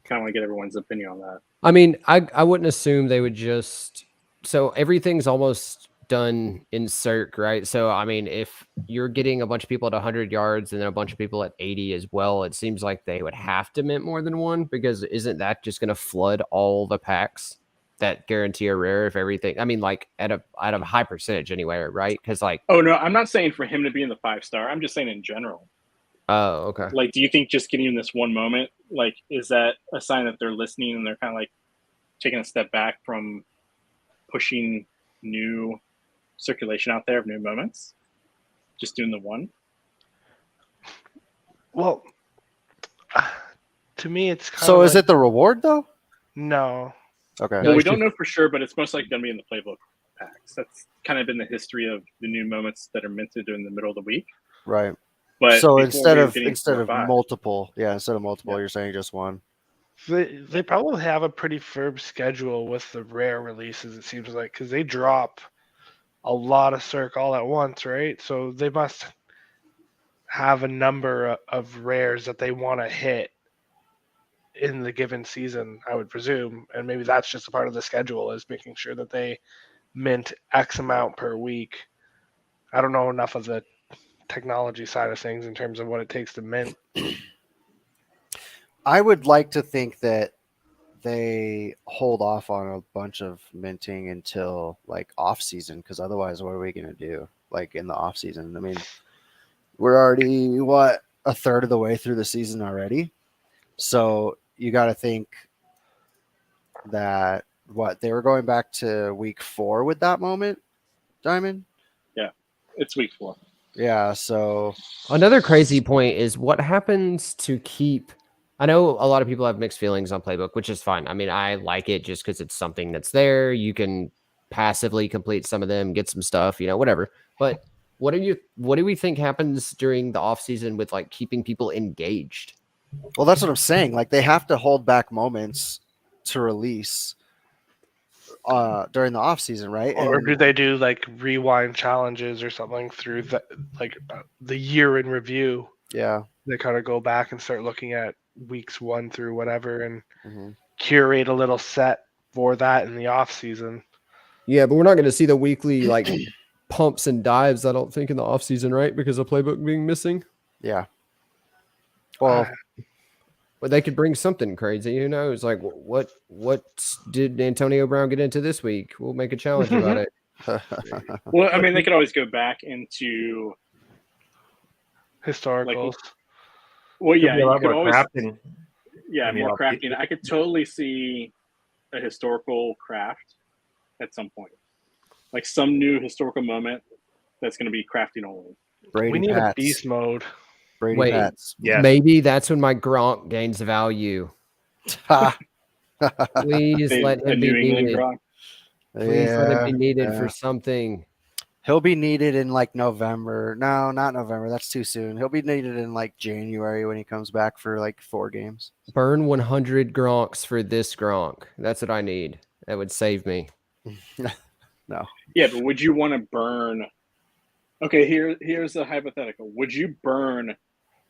Kind of want to get everyone's opinion on that. I mean, I wouldn't assume they would just. So everything's almost done in circ, right? So I mean, if you're getting a bunch of people at 100 yards and then a bunch of people at 80 as well, it seems like they would have to mint more than one, because isn't that just going to flood all the packs that guarantee a rare if everything? I mean, like at a high percentage anyway, right? Because like, oh no, I'm not saying for him to be in the 5-star. I'm just saying in general. oh, okay. Like, do you think just getting this one moment, like, is that a sign that they're listening and they're kind of like taking a step back from pushing new circulation out there of new moments? Just doing the one? Well, to me, it's kind So of is it the reward though? No. Okay. No, Well, we it's don't just- know for sure, but it's most likely going to be in the playbook packs. That's kind of been the history of the new moments that are minted in the middle of the week. Right. But So before instead we were of getting 4 or 5. multiple, instead of Yeah. you're saying just one. They probably have a pretty firm schedule with the rare releases, it seems like, because they drop a lot of circ all at once, right? So they must have a number of rares that they want to hit in the given season, I would presume. And maybe that's just a part of the schedule, is making sure that they mint X amount per week. I don't know enough of the technology side of things in terms of what it takes to mint. I would like to think that they hold off on a bunch of minting until like off season, because otherwise, what are we gonna do? Like in the off season? I mean, we're already a third of the way through the season already, so you got to think that they were going back to week 4 with that moment, Diamond. It's week 4. Yeah, so Another crazy point is what happens to keep. I know a lot of people have mixed feelings on Playbook, which is fine. I mean, I like it just because it's something that's there. You can passively complete some of them, get some stuff, whatever. But what do we think happens during the off season with like keeping people engaged? well, that's what I'm saying. Like they have to hold back moments to release during the off season, right? Or And do they do like rewind challenges or something through the year in review? yeah, They kind of go back and start looking at weeks 1 through whatever and mhm. curate a little set for that in the off season. Yeah, but we're not going to see the weekly like pumps and dives, I don't think, in the off season, right? Because of Playbook being missing. Yeah. Well, But they could bring something crazy, who knows? Like what did Antonio Brown get into this week? We'll make a challenge about it. Well, I mean, they could always go back into. Historicals. Well, Could yeah, be a you lot could more always. crafting. Yeah, I mean, more I'll be- crafting. I could totally see a historical craft at some point, like some new historical moment that's going to be crafting only. Brady We need Pats. a beast mode. Brady Wait. Pats. Yeah. Maybe that's when my Gronk gains value. Ha. Please They- let a him be New England needed. Gronk. Please let him be needed yeah. for something. He'll be needed in like November. No, not November. That's too soon. He'll be needed in like January when he comes back for like 4 games. Burn 100 Gronks for this Gronk. That's what I need. That would save me. Yeah, but would you want to burn? Okay, here's a hypothetical. Would you burn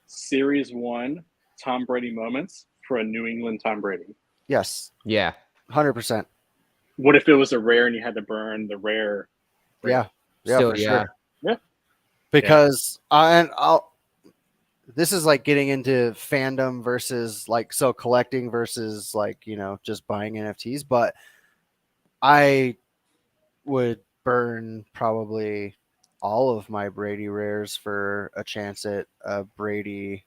Series 1 Tom Brady moments for a New England Tom Brady? Yes, Yeah. 100%. What if it was a rare and you had to burn the rare? Yeah, yeah, Still, for yeah. sure. Because this is like getting into fandom versus like collecting versus like just buying NFTs. But I would burn probably all of my Brady rares for a chance at a Brady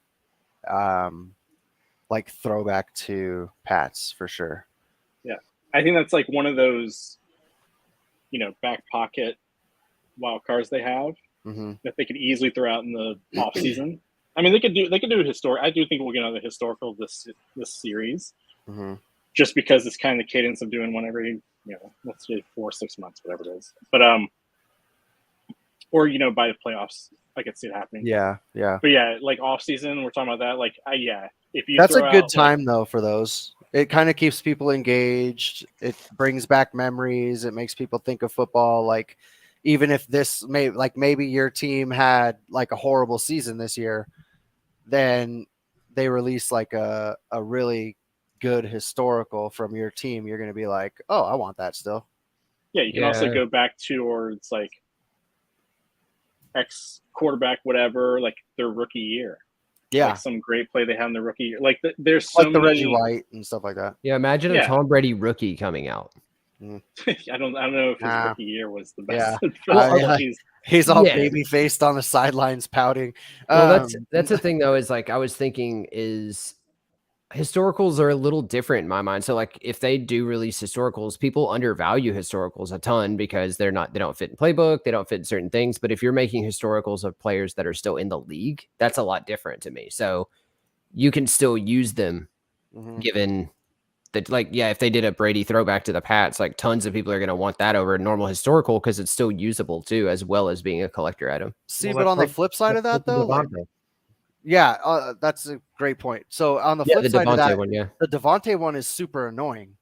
like throwback to Pats for sure. I think that's like one of those, back pocket wild cards they have Mm-hmm. that they could easily throw out in the off season. I mean, they could do historic. I do think we'll get another historical this series, Mm-hmm. just because it's kind of the cadence of doing one every let's say 4 or 6 months, whatever it is. But or by the playoffs, I could see it happening. Yeah. But yeah, like off season, we're talking about that. Like, if you That's a throw good out, time though for those. It kind of keeps people engaged. It brings back memories. It makes people think of football. Like, even if maybe your team had like a horrible season this year, then they release like a really good historical from your team. You're going to be like, oh, I want that still. yeah, you can also Yeah. go back towards like ex quarterback, whatever, like their rookie year. Yeah, Like some great play they had in the rookie year. Like there's so like the many. Reggie White and stuff like that. Yeah, imagine a Yeah. Tom Brady rookie coming out. I don't know if his Nah. rookie year was the best. Well, He's all Yeah. baby faced on the sidelines, pouting. Well, that's the thing though, is like I was thinking is historicals are a little different in my mind. So like if they do release historicals, people undervalue historicals a ton because they don't fit in playbook, they don't fit in certain things. But if you're making historicals of players that are still in the league, that's a lot different to me. So you can still use them Mhm. given that, like, yeah, if they did a Brady throwback to the Pats, like tons of people are going to want that over a normal historical because it's still usable too, as well as being a collector item. See, Well, but on the let's flip side of that, look at though, like, Devontae. yeah, that's a great point. So on the Yeah, flip the side of Devontae that, one, yeah. the Devontae one is super annoying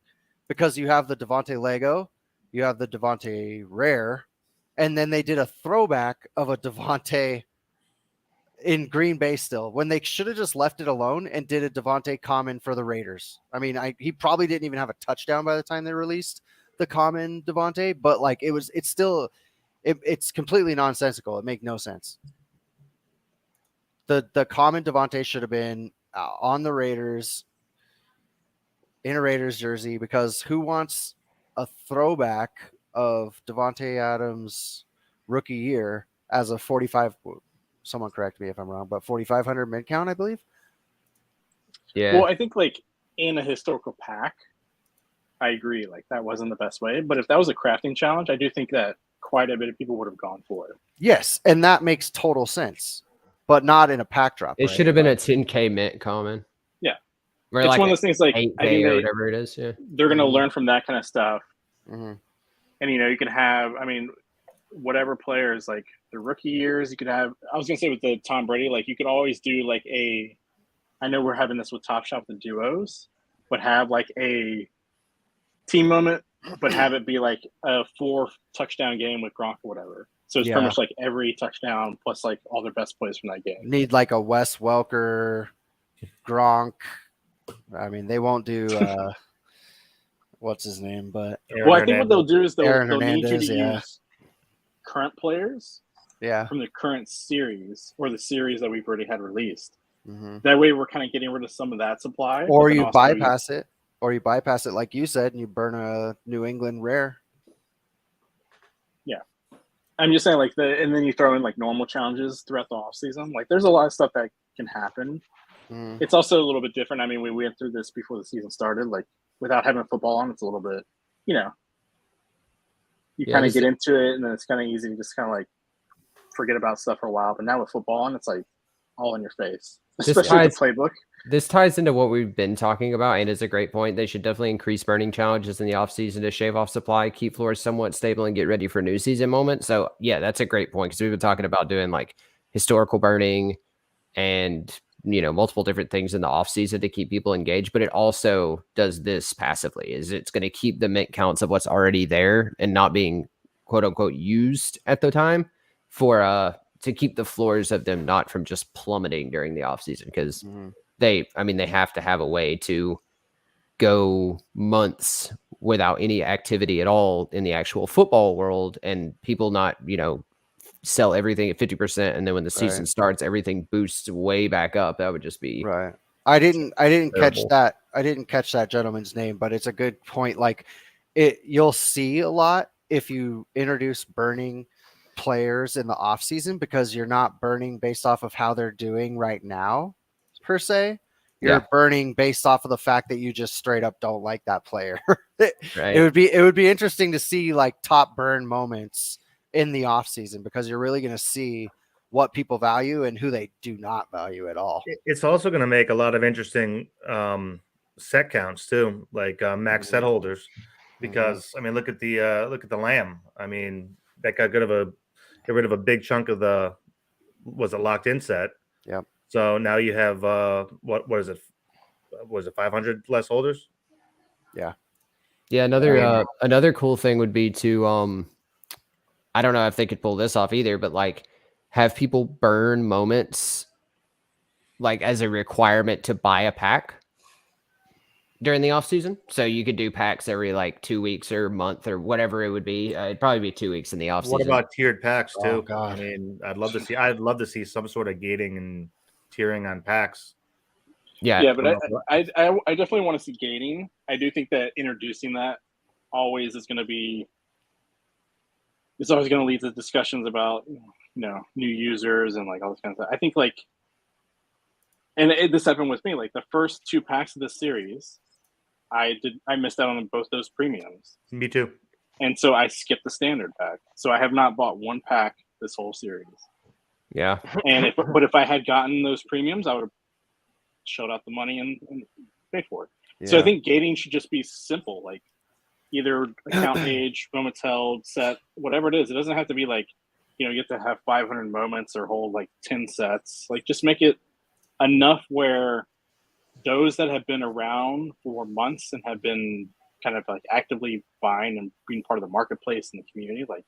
because you have the Devontae Lego, you have the Devontae Rare, and then they did a throwback of a Devontae in Green Bay still when they should have just left it alone and did a Devontae common for the Raiders. I mean, he probably didn't even have a touchdown by the time they released the common Devontae, but like it's completely nonsensical. It makes no sense. The common Devontae should have been on the Raiders in a Raiders jersey, because who wants a throwback of Devontae Adams' rookie year as a 45? Someone correct me if I'm wrong, but 4,500 mid count, I believe. Yeah. Well, I think like in a historical pack, I agree. Like that wasn't the best way. But if that was a crafting challenge, I do think that quite a bit of people would have gone for it. Yes, and that makes total sense, but not in a pack drop. It right? should have been a Like, 10K mint common. Yeah. Where It's like one of those things like 8K I think or whatever it is. Yeah. they're going to Mhm. learn from that kind of stuff. mhm. And you can have, I mean, whatever players like the rookie years, you could have. I was gonna say with the Tom Brady, like you could always do like I know we're having this with Top Shot with the duos, but have like a team moment, but have it be like a 4 touchdown game with Gronk or whatever. So it's Yeah. pretty much like every touchdown plus like all their best plays from that game. Need like a Wes Welker, Gronk. I mean, they won't do what's his name, but Aaron Well, I think what they'll Hernandez. do is they'll Aaron need you Hernandez, to yeah. use current players yeah. from the current series or the series that we've already had released. Mhm. That way, we're kind of getting rid of some of that supply. Or but then you also bypass it, like you said, and you burn a New England rare. I'm just saying, like and then you throw in like normal challenges throughout the off season. Like, there's a lot of stuff that can happen. Mhm. It's also a little bit different. I mean, we went through this before the season started. Like, without having football on, it's a little bit, you Yeah, kind of this- get into it, and then it's kind of easy to just kind of like forget about stuff for a while. But now with football on, it's like all in your face, This especially with ties- the playbook. This ties into what we've been talking about, and is a great point. They should definitely increase burning challenges in the offseason to shave off supply, keep floors somewhat stable, and get ready for new season moment. So, yeah, that's a great point because we've been talking about doing like historical burning and, multiple different things in the offseason to keep people engaged. But it also does this passively, is it's going to keep the mint counts of what's already there and not being quote unquote used at the time for to keep the floors of them not from just plummeting during the offseason, because Mhm. they have to have a way to go months without any activity at all in the actual football world, and people not, sell everything at 50%. And then when the season Right. starts, everything boosts way back up. That would just be Right. I didn't catch terrible. that. I didn't catch that gentleman's name, but it's a good point. Like you'll see a lot if you introduce burning players in the off season, because you're not burning based off of how they're doing right now, per se. You're Yeah. burning based off of the fact that you just straight up don't like that player. it Right. would be interesting to see like top burn moments in the off season, because you're really going to see what people value and who they do not value at all. It's also going to make a lot of interesting set counts too, like max set holders, because I mean, look at the Lamb. I mean, that got get rid of a big chunk of the was a locked in set. Yep. So now you have what is it? Was it 500 less holders? Yeah, another cool thing would be to I don't know if they could pull this off either, but like have people burn moments like as a requirement to buy a pack during the off season. So you could do packs every like 2 weeks or a month or whatever it would be. It'd probably be 2 weeks in the off What season. about tiered packs too? Oh, God. I mean, I'd love to see some sort of gating and tiering on packs. Yeah, but I definitely want to see gating. I do think that introducing that always is going to be. It's always going to lead to discussions about new users and like all this kind of stuff. I think like, and this happened with me. Like the first 2 packs of this series, I missed out on both those premiums. Me too. And so I skipped the standard pack. So I have not bought 1 pack this whole series. Yeah. And if I had gotten those premiums, I would have shelled out the money and paid for it. Yeah. So I think gating should just be simple, like either account age, moments held, set, whatever it is. It doesn't have to be like, you get to have 500 moments or hold like 10 sets. Like just make it enough where those that have been around for months and have been kind of like actively buying and being part of the marketplace and the community, like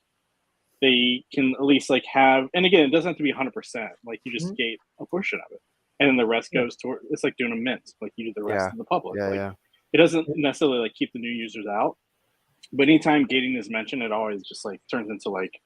they can at least like have, and again, it doesn't have to be 100%. Like you just gate a portion of it. And then the rest goes toward, it's like doing a mint, like you do the rest of the public. Yeah, like, yeah. It doesn't necessarily like keep the new users out, but anytime gating is mentioned, it always just like turns into like,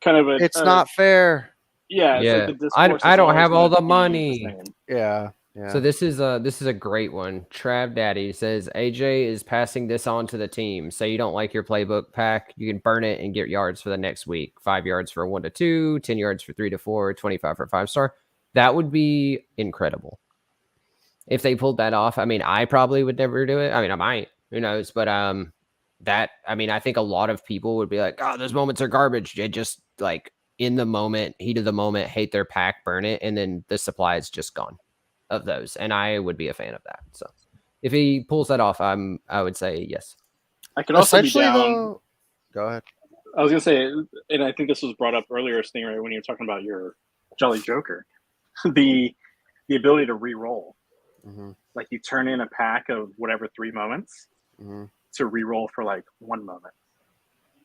kind of It's not fair. Yeah. Yeah. Like the discourse I is don't always have all gonna the be money. same. Yeah. Yeah. So this is a great one. Trav Daddy says AJ is passing this on to the team. Say you don't like your playbook pack, you can burn it and get yards for the next week. 5 yards for 1 to 2, 10 yards for 3 to 4, 25 for 5-star. That would be incredible if they pulled that off. I mean, I probably would never do it. I mean, I might. Who knows? But I think a lot of people would be like, "Oh, those moments are garbage." They just like in the moment, heat of the moment, hate their pack, burn it, and then the supply is just gone of those. And I would be a fan of that. So if he pulls that off, I would say yes. I could also be Essentially, down. though, go ahead. I was gonna say, and I think this was brought up earlier, Stingray, when you were talking about your Jolly Joker, the ability to re-roll. Mhm. Like you turn in a pack of whatever 3 moments Mhm. to re-roll for like 1 moment,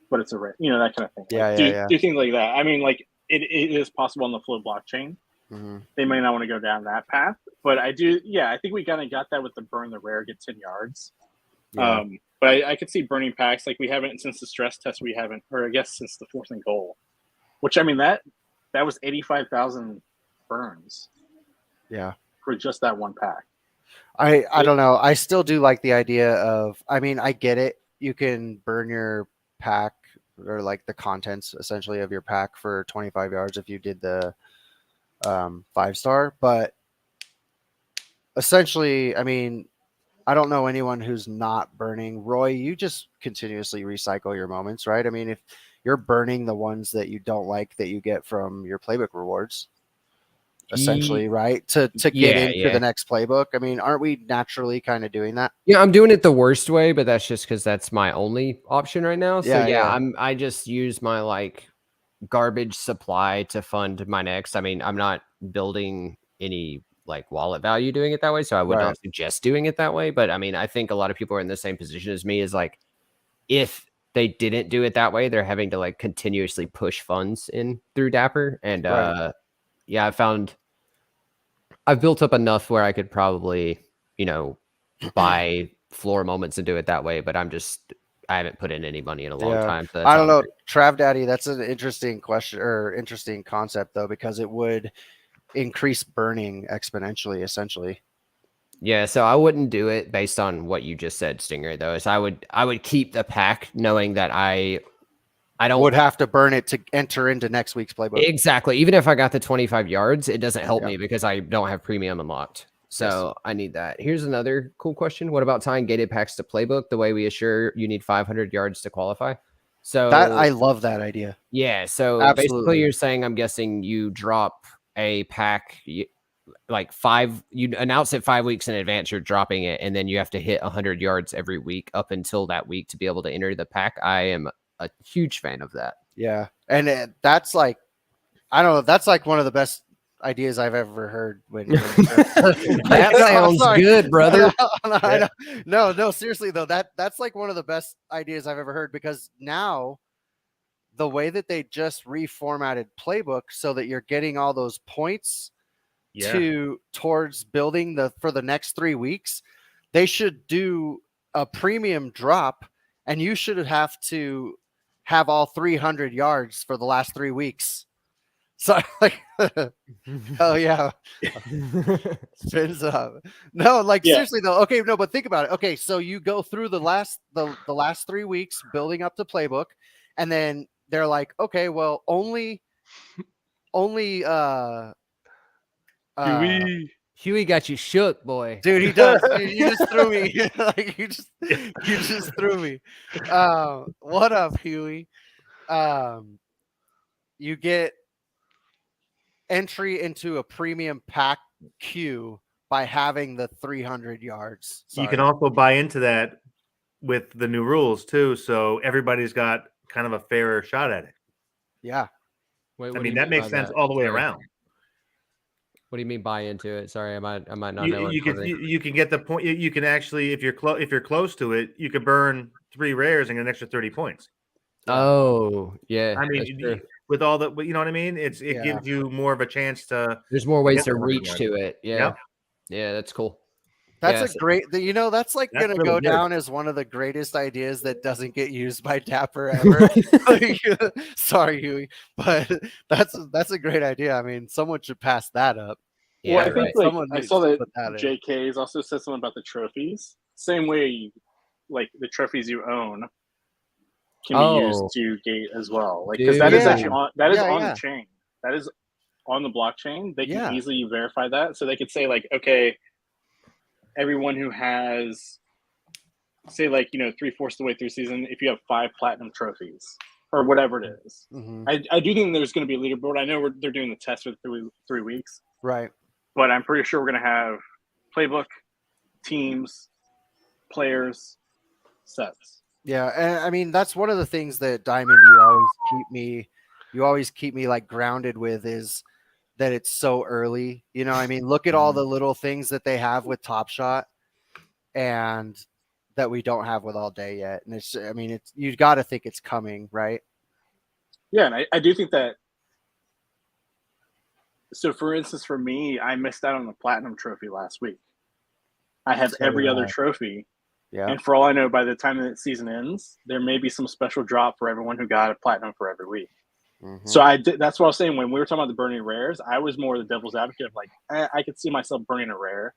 but it's a that kind of thing. Yeah, Like, yeah. do things like that. I mean, like it is possible on the Flow blockchain. Mhm. They may not want to go down that path, but I do. Yeah, I think we kind of got that with the burn the rare, get 10 yards. Yeah. But I could see burning packs like we haven't since the stress test. We haven't, or I guess since the 4th and goal, which I mean that was 85,000 burns. Yeah. For just that 1 pack. I don't know. I still do like the idea of, I mean, I get it. You can burn your pack or like the contents essentially of your pack for 25 yards if you did the 5-star, but essentially, I mean, I don't know anyone who's not burning. Roy, you just continuously recycle your moments, right? I mean, if you're burning the ones that you don't like that you get from your playbook rewards, essentially, right? To get into the next playbook. I mean, aren't we naturally kind of doing that? Yeah, I'm doing it the worst way, but that's just because that's my only option right now. So Yeah. I just use my like garbage supply to fund my next. I mean, I'm not building any like wallet value doing it that way, so I would not suggest doing it that way. But I mean, I think a lot of people are in the same position as me. Is like if they didn't do it that way, they're having to like continuously push funds in through Dapper. And yeah, I've built up enough where I could probably, buy floor moments and do it that way. But I haven't put in any money in a long time. So I don't know. Trav Daddy, that's an interesting question or interesting concept though, because it would increase burning exponentially, essentially. Yeah, so I wouldn't do it based on what you just said, Stinger, though. Is I would keep the pack knowing that I don't would have to burn it to enter into next week's playbook. Exactly. Even if I got the 25 yards, it doesn't help me because I don't have premium unlocked. So I need that. Here's another cool question. What about tying gated packs to playbook the way we assure you need 500 yards to qualify? So That I love that idea. yeah. So Absolutely. basically you're saying, I'm guessing you drop a pack like you announce it 5 weeks in advance, you're dropping it, and then you have to hit 100 yards every week up until that week to be able to enter the pack. I am a huge fan of that. Yeah, and that's like, I don't know, that's like one of the best ideas I've ever heard. That sounds Sorry. good, brother. No, seriously though, that's like one of the best ideas I've ever heard, because now the way that they just reformatted playbook so that you're getting all those points towards building for the next 3 weeks, they should do a premium drop, and you should have to have all 300 yards for the last 3 weeks. So like, oh yeah, spins up. No, like seriously though. Okay, no, but think about it. Okay, so you go through the last 3 weeks building up the playbook, and then they're like, okay, well, only Huey got you shook, boy. dude, he does. Dude, you just threw me. Like you just threw me. What up, Huey? You get entry into a premium pack queue by having the 300 yards. You can also buy into that with the new rules too, so everybody's got kind of a fairer shot at it. Yeah. Wait, I mean, that makes sense all the way around. What do you mean buy into it? Sorry, I might not know. You can get the point. You can actually, if you're close to it, you could burn 3 rares and get an extra 30 points. Oh yeah. I mean, with all the, you know what I mean? It gives you more of a chance to. There's more ways to reach to it. Yeah. Yeah, that's cool. That's a great, that's like going to really go good. down as one of the greatest ideas that doesn't get used by Dapper ever. Sorry, Huey, but that's a great idea. I mean, someone should pass that up. Yeah, well, I think Someone I needs saw to that put that in. JK's also said something about the trophies. Same way, like the trophies you own can be used to gate as well. Like, because that is actually on the chain. That is on the blockchain. They can easily verify that, so they could say like, okay, everyone who has, say, like, 3/4 the way through season, if you have 5 platinum trophies or whatever it is. Mm-hmm. I do think there's going to be a leaderboard. I know they're doing the test for 3 weeks, Right? but I'm pretty sure we're going to have playbook, teams, players, sets. Yeah, and I mean that's one of the things that Diamond you always keep me like grounded with, is that it's so early. I mean, look at all the little things that they have with Top Shot and that we don't have with All Day yet. And you got to think it's coming, right? Yeah, and I do think that. So, for instance, for me, I missed out on the platinum trophy last week. I have every other trophy. Yeah. And for all I know, by the time the season ends, there may be some special drop for everyone who got a platinum for every week. Mm-hmm. So that's what I was saying when we were talking about the burning rares. I was more the devil's advocate of like, I could see myself burning a rare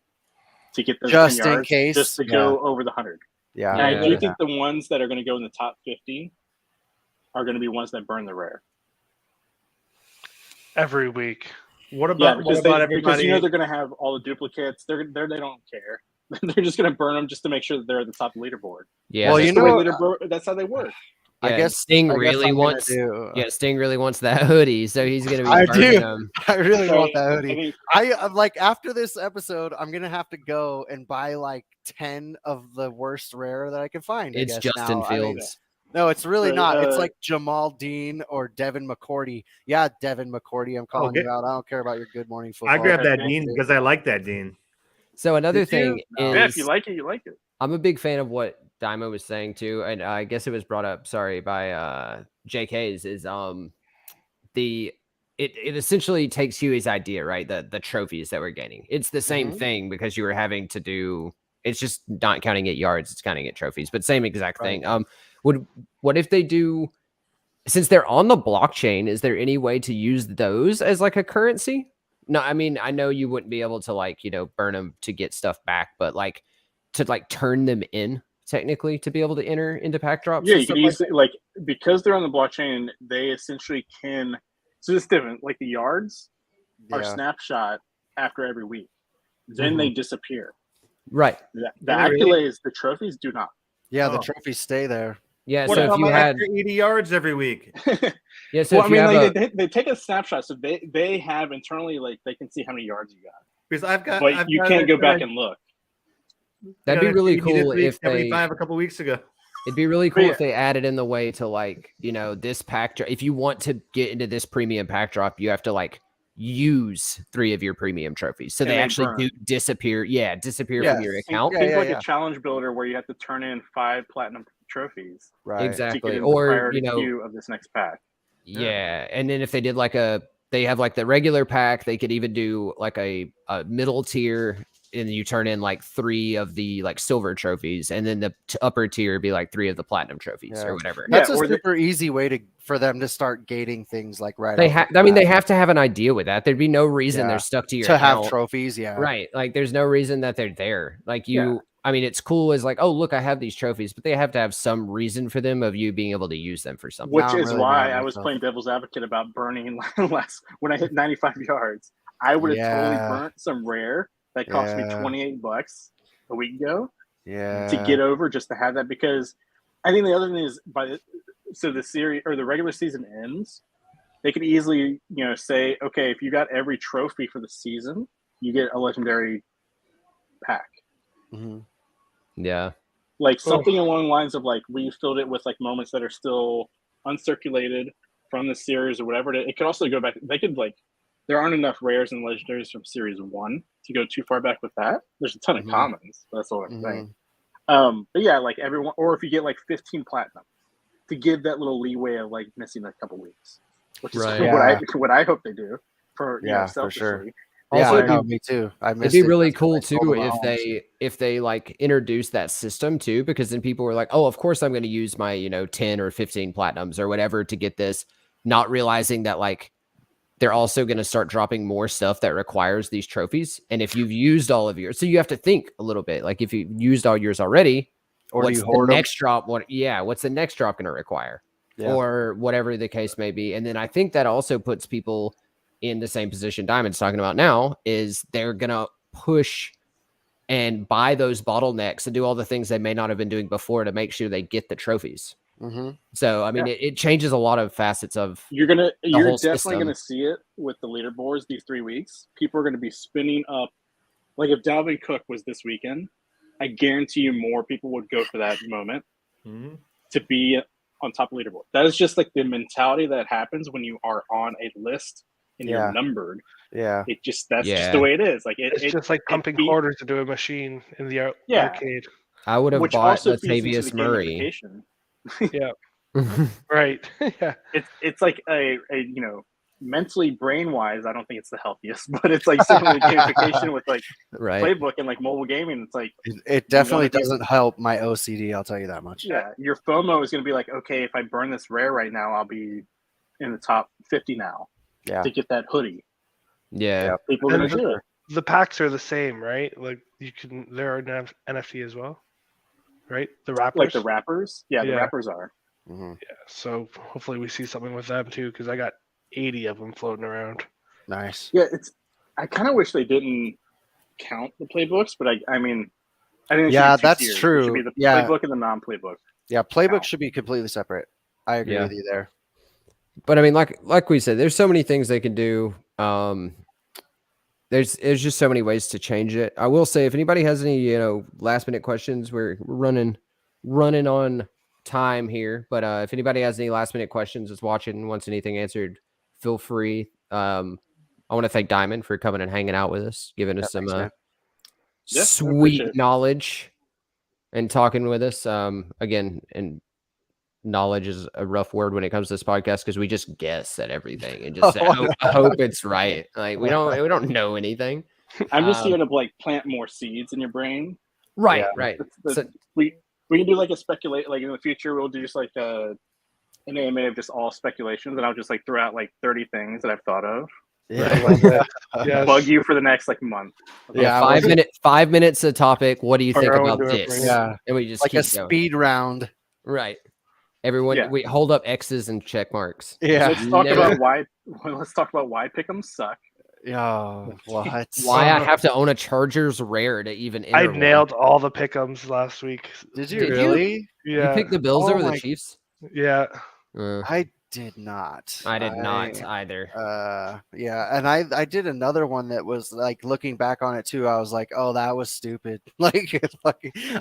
to get those just 10 in yards, case, just to go over the 100. Yeah, and I do think the ones that are going to go in the top 50 are going to be ones that burn the rare every week. What about everybody? Because they're going to have all the duplicates. They don't care. They're just going to burn them just to make sure that they're at the top of the leaderboard. Yeah. Well, that's how they work. I guess Sting really wants. Yeah, Sting really wants that hoodie, so he's gonna be. I really want that hoodie. I'm like, after this episode, I'm gonna have to go and buy like 10 of the worst rare that I can find. It's Justin Fields. No, it's really not. It's like Jamal Dean or Devin McCourty. Yeah, Devin McCourty. I'm calling you out. I don't care about your Good Morning Football. I grabbed that Dean because I like that Dean. So another thing is, if you like it, you like it. I'm a big fan of what Dymo was saying too, and I guess it was brought up, by JK's, is it essentially takes Huey's idea, right? The trophies that we're gaining. It's the same thing, because you were having to do, it's just not counting it yards, it's counting it trophies, but same exact thing. What if they do, since they're on the blockchain, is there any way to use those as like a currency? No, I mean, I know you wouldn't be able to burn them to get stuff back, but to turn them in technically to be able to enter into pack drops. Yeah, you can easily because they're on the blockchain, they essentially can. So it's different. Like the yards are snapshot after every week. then they disappear. Right. The Really? accolades, the trophies do not. Yeah, the Oh. trophies stay there. Yeah. What So if about you my had, extra 80 yards every week? yeah. So Well, if you have like a, they take a snapshot, so they have internally, like, they can see how many yards you got, Because I've got, but you can't go back and look. that'd be really You did cool if they. 75 a couple weeks ago. It'd be really cool yeah. if they added in the way to like, this pack drop. If you want to get into this premium pack drop, you have to like use 3 of your premium trophies. So And they they actually burn. do disappear. Yeah, disappear Yes. from your Think, account. think Yeah, like yeah. a challenge builder where you have to turn in 5 platinum trophies Right. to Exactly. get in the Or, priority queue of this next pack. yeah. And then if they did like they have like the regular pack, they could even do like a middle tier, and you turn in like 3 of the like silver trophies, and then the upper tier would be like 3 of the platinum trophies Yeah. or whatever. That's Yeah, a or super easy way for them to start gating things like right. They off I mean, the they bat. have to have an idea with that. There'd be no reason Yeah. they're stuck to your to have account. trophies. Yeah. Right. Like there's no reason that they're there. Like Yeah. I mean, it's cool as like, oh, look, I have these trophies, but they have to have some reason for them of you being able to use them for something. Which I'm is really why mad at I was myself. playing devil's advocate about burning last when I hit 95 yards. I would have Yeah. totally burnt some rare that cost me Yeah. $28 a week ago Yeah. to get over, just to have that, because I think the other thing is so the series or the regular season ends, they could easily say, okay, if you got every trophy for the season, you get a legendary pack. Mhm. Yeah. Like something along the lines of like we filled it with like moments that are still uncirculated from the series or whatever. It could also go back. They could like there aren't enough rares and legendaries from series 1 to go too far back with that. There's a ton of Mhm. commons. That's all I'm saying. Mhm. But yeah, like everyone, or if you get like 15 platinum, to give that little leeway of like missing a couple weeks, which is Right. what I hope they do for Yeah, for selfishly. sure. Also, Yeah, it'd no, be- me too. I It'd missed be it. really That's what I cool too told them at if home. they like introduce that system too, because then people were like, oh, of course I'm going to use my 10 or 15 platinums or whatever to get this, not realizing that like they're also going to start dropping more stuff that requires these trophies. And if you've used all of yours, so you have to think a little bit. Like if you've used all yours already, Or do what's you the hoard 'em? next drop? What's the next drop going to require? Yeah. Or whatever the case may be. And then I think that also puts people in the same position Diamond's talking about now, is they're going to push and buy those bottlenecks and do all the things they may not have been doing before to make sure they get the trophies. Mhm. So, I mean, it changes a lot of facets of, You're whole definitely system. gonna see it with the leaderboards these 3 weeks. People are gonna be spinning up. Like if Dalvin Cook was this weekend, I guarantee you more people would go for that moment Mhm. to be on top of leaderboard. That is just like the mentality that happens when you are on a list and Yeah. you're numbered. Yeah. That's just Yeah. the way it is. Like It's just like pumping beat- quarters into a machine in the Yeah. arcade. I would have which bought also feeds into Latavius the Murray. gamification. Right. Yeah. It's like a mentally brain wise, I don't think it's the healthiest, but it's like certainly gamification with like Right. playbook and like mobile gaming. It's like It definitely wanna be- doesn't help my OCD. I'll tell you that much. yeah, your FOMO is going to be like, okay, if I burn this rare right now, I'll be in the top 50 now Yeah. to get that hoodie. Yeah. People are And going to do it. The packs are the same, right? Like there are NFT as well, right? The wrappers. Like the rappers. Yeah, the Yeah. rappers are. Mhm. Yeah, so hopefully we see something with them too, because I got 80 of them floating around. Nice. Yeah, I kind of wish they didn't count the playbooks, but I mean, I think it should Yeah, be two that's tiers. It true. should be the Yeah. playbook and the non-playbook. Yeah, playbook Wow. should be completely separate. I agree Yeah. with you there. But I mean, like we said, there's so many things they can do. There's just so many ways to change it. I will say, if anybody has any last minute questions, we're running on time here. But if anybody has any last minute questions, is watching, wants anything answered, feel free. I want to thank Diamond for coming and hanging out with us, giving us some thanks, man. Yeah, I sweet appreciate it. knowledge and talking with us. Again, and knowledge is a rough word when it comes to this podcast because we just guess at everything and just say, I hope it's right. Like we don't know anything. I'm just Um, here to like plant more seeds in your brain. Right, Yeah. right. That's- So- we can do like a speculate, like in the future we'll do just like an AMA of just all speculations, and I'll just like throw out like 30 things that I've thought of. Yeah. Yes. Bug you for the next like month. Yeah, Yeah, well, 5 minutes a topic. What do you think Our own about to our this? brain. Yeah. And we just Like keep a going. speed round. Right. Everyone, Yeah. we hold up X's and check marks. Yeah. Let's talk Never- about why. Let's talk about why pick'em suck. Yeah, what? Why I have to own a Chargers rare to even I enter one. nailed all the pick'ems last week. Did you Did you? really? You Yeah, picked the Bills Oh over the my- Chiefs? yeah. I did not. I did not either. Yeah, and I did another one that was like looking back on it too. I was like, oh, that was stupid. Like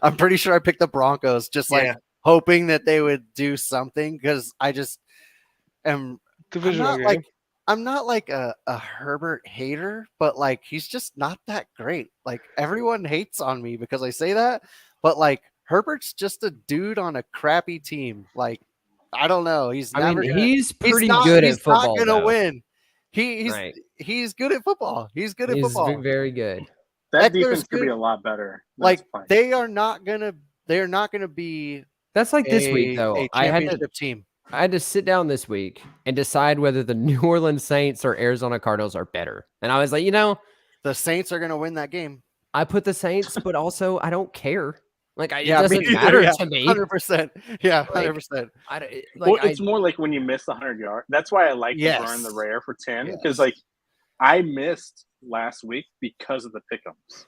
I'm pretty sure I picked the Broncos, just like Yeah. hoping that they would do something because I just am. Divisional game. I'm not like a Herbert hater, but like he's just not that great. Like everyone hates on me because I say that, but like Herbert's just a dude on a crappy team. Like I don't know. He's I never mean, gonna, he's pretty not, good he's at football. not gonna though. win. He's Right. he's good at football. He's good at He's football. very good. That Eckler's defense could be good. a lot better. That's Like fine. they are not gonna be That's like this week though. a I had championship team. to sit down this week and decide whether the New Orleans Saints or Arizona Cardinals are better. And I was like, The Saints are gonna win that game. I put the Saints, but also I don't care. Like it Yeah, me doesn't neither, matter yeah. to me. 100%. Yeah, Like, 100%. Well, it's more like when you miss 100 yards. That's why I like to burn the Yes. rare for 10 because Yes. like I missed last week because of the pick'ems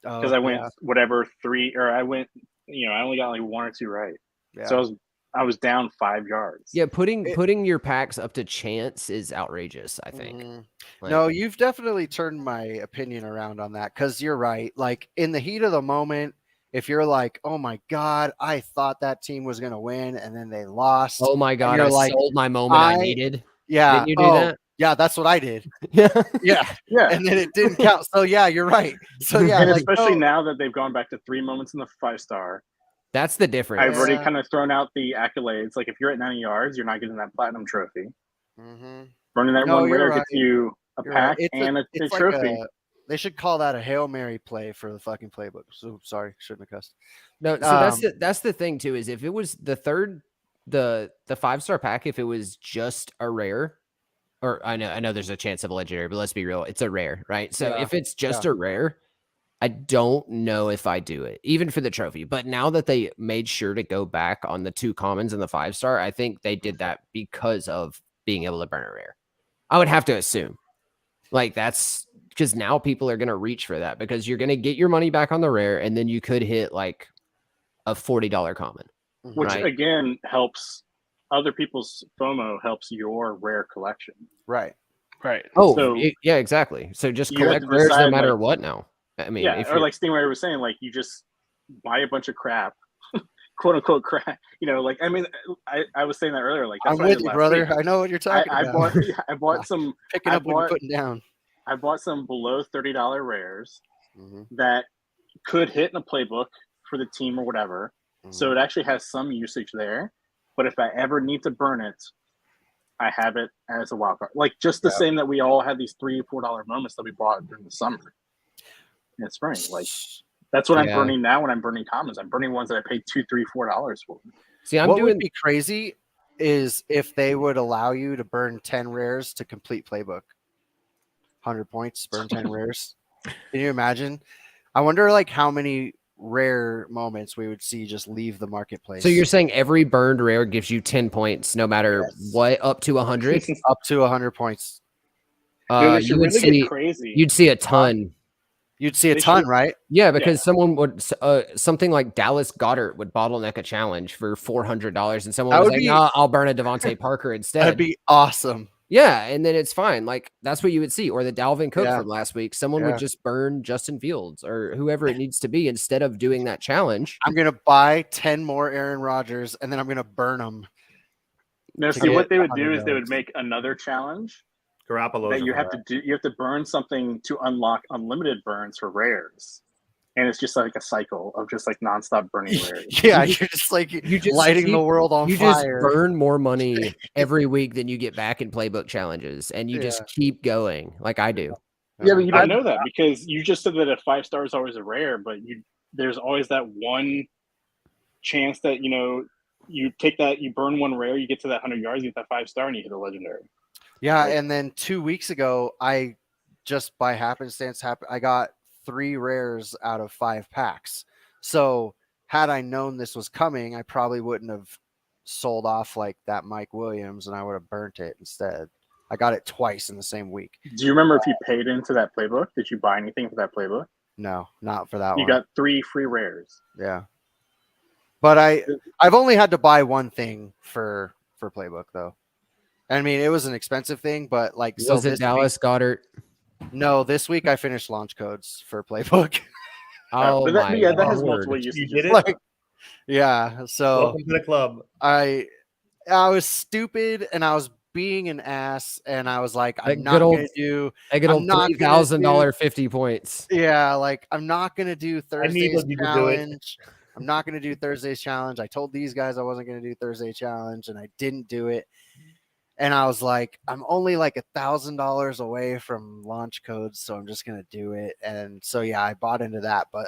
because I went whatever 3 or I went I only got like 1 or 2 right. Yeah. So I was down 5 yards. Yeah, putting your packs up to chance is outrageous, I think. Mhm. Like, No, you've definitely turned my opinion around on that because you're right. Like in the heat of the moment, if you're like, "Oh my god, I thought that team was gonna win," and then they lost. oh my god, you're I like, sold my moment I I- needed. Yeah. Didn't you do oh, that? Yeah, that's what I did. Yeah. Yeah, Yeah. and then it didn't count. So yeah, you're right. So yeah, And like, especially no, now that they've gone back to 3 moments in the 5-star, That's the difference. I've already Yeah. kind of thrown out the accolades. Like if you're at 90 yards, you're not getting that platinum trophy. Mhm. Burning that No, one you're rare right. gets you a You're pack right. and a it's like trophy. they should call that a Hail Mary play for the fucking playbook. So sorry, shouldn't have cussed. No, so that's the thing too, is if it was the 5-star pack, if it was just a rare, or I know there's a chance of a legendary, but let's be real, it's a rare, right? So Yeah, if it's just a rare, I don't know if I do it, even for the trophy. But now that they made sure to go back on the 2 commons and the 5-star, I think they did that because of being able to burn a rare. I would have to assume. Like that's because now people are going to reach for that because you're going to get your money back on the rare and then you could hit like a $40 common. Which right. again helps other people's FOMO, helps your rare collection. Right. Right. Oh, So- yeah, exactly. So just You have collect to rares no decide, matter like- what now. I mean, Yeah, if or you're- like Stingray was saying, like you just buy a bunch of crap, quote unquote crap. Like I mean, I was saying that earlier. Like that's I'm what I with did you, last brother. week. I know what you're talking I about. bought some Picking I up what you're bought- putting down. I bought some below $30 rares Mhm, that could hit in a playbook for the team or whatever. So mhm. it actually has some usage there. But if I ever need to burn it, I have it as a wild card. Like just the Yeah. same that we all had these $3 or $4 moments that we bought during the summer and spring. Like that's what I'm Yeah. burning now when I'm burning commons. I'm burning ones that I paid $2, $3, $4 for. see, I'm what doing would be crazy is if they would allow you to burn 10 rares to complete playbook. 100 points, burn 10 rares. Can you imagine? I wonder like how many rare moments we would see just leave the marketplace. so you're saying every burned rare gives you 10 points no matter Yes. what, up to 100? up to 100 points. Dude, they should You would really see get crazy. you'd see a ton. You'd see a They ton, should- right? Yeah, because someone would something like Dallas Goddard would bottleneck a challenge for $400, and someone That was would like, be- "No, I'll burn a Devontae Parker instead." That'd be awesome. Yeah, and then it's fine. Like that's what you would see, or the Dalvin Cook Yeah. from last week. Someone Yeah. would just burn Justin Fields or whoever it needs to be instead of doing that challenge. I'm gonna buy 10 more Aaron Rodgers and then I'm gonna burn them. No, to see get what they would do 100 is they would yards. make another challenge Garoppolo. that you have to do. You have to burn something to unlock unlimited burns for rares, and it's just like a cycle of just like nonstop burning rares. Yeah, You you're just like you just lighting the keep- world on You just fire. burn more money every week than you get back in playbook challenges, and you just keep going like I do. Yeah, but you don't I- know that because you just said that a 5-star is always a rare, but there's always that one chance that you take that, you burn one rare, you get to that 100 yards, you get that 5-star, and you hit a legendary. Yeah, and then 2 weeks ago, I just by happenstance I got 3 rares out of 5 packs. So had I known this was coming, I probably wouldn't have sold off like that Mike Williams, and I would have burnt it instead. I got it twice in the same week. Do you remember if you paid into that playbook? Did you buy anything for that playbook? No, not for that You one. got 3 free rares. Yeah. But I've only had to buy one thing for playbook though. I mean, it was an expensive thing, but like so Was it this Dallas Goddard? week, no, this week I finished launch codes for playbook. Oh but that, my yeah, that has word. multiple You usages. did it. Like, yeah, so Welcome to the club. I was stupid and I was being an ass and I was like, That I'm good not old- gonna do I get I'm on not gonna $3,000 50 points. yeah, like I'm not gonna do Thursday's you to do it. challenge. I'm not gonna do Thursday's challenge. I told these guys I wasn't gonna do Thursday challenge and I didn't do it. And I was like, I'm only like $1,000 away from launch codes, so I'm just gonna do it. And so yeah, I bought into that. But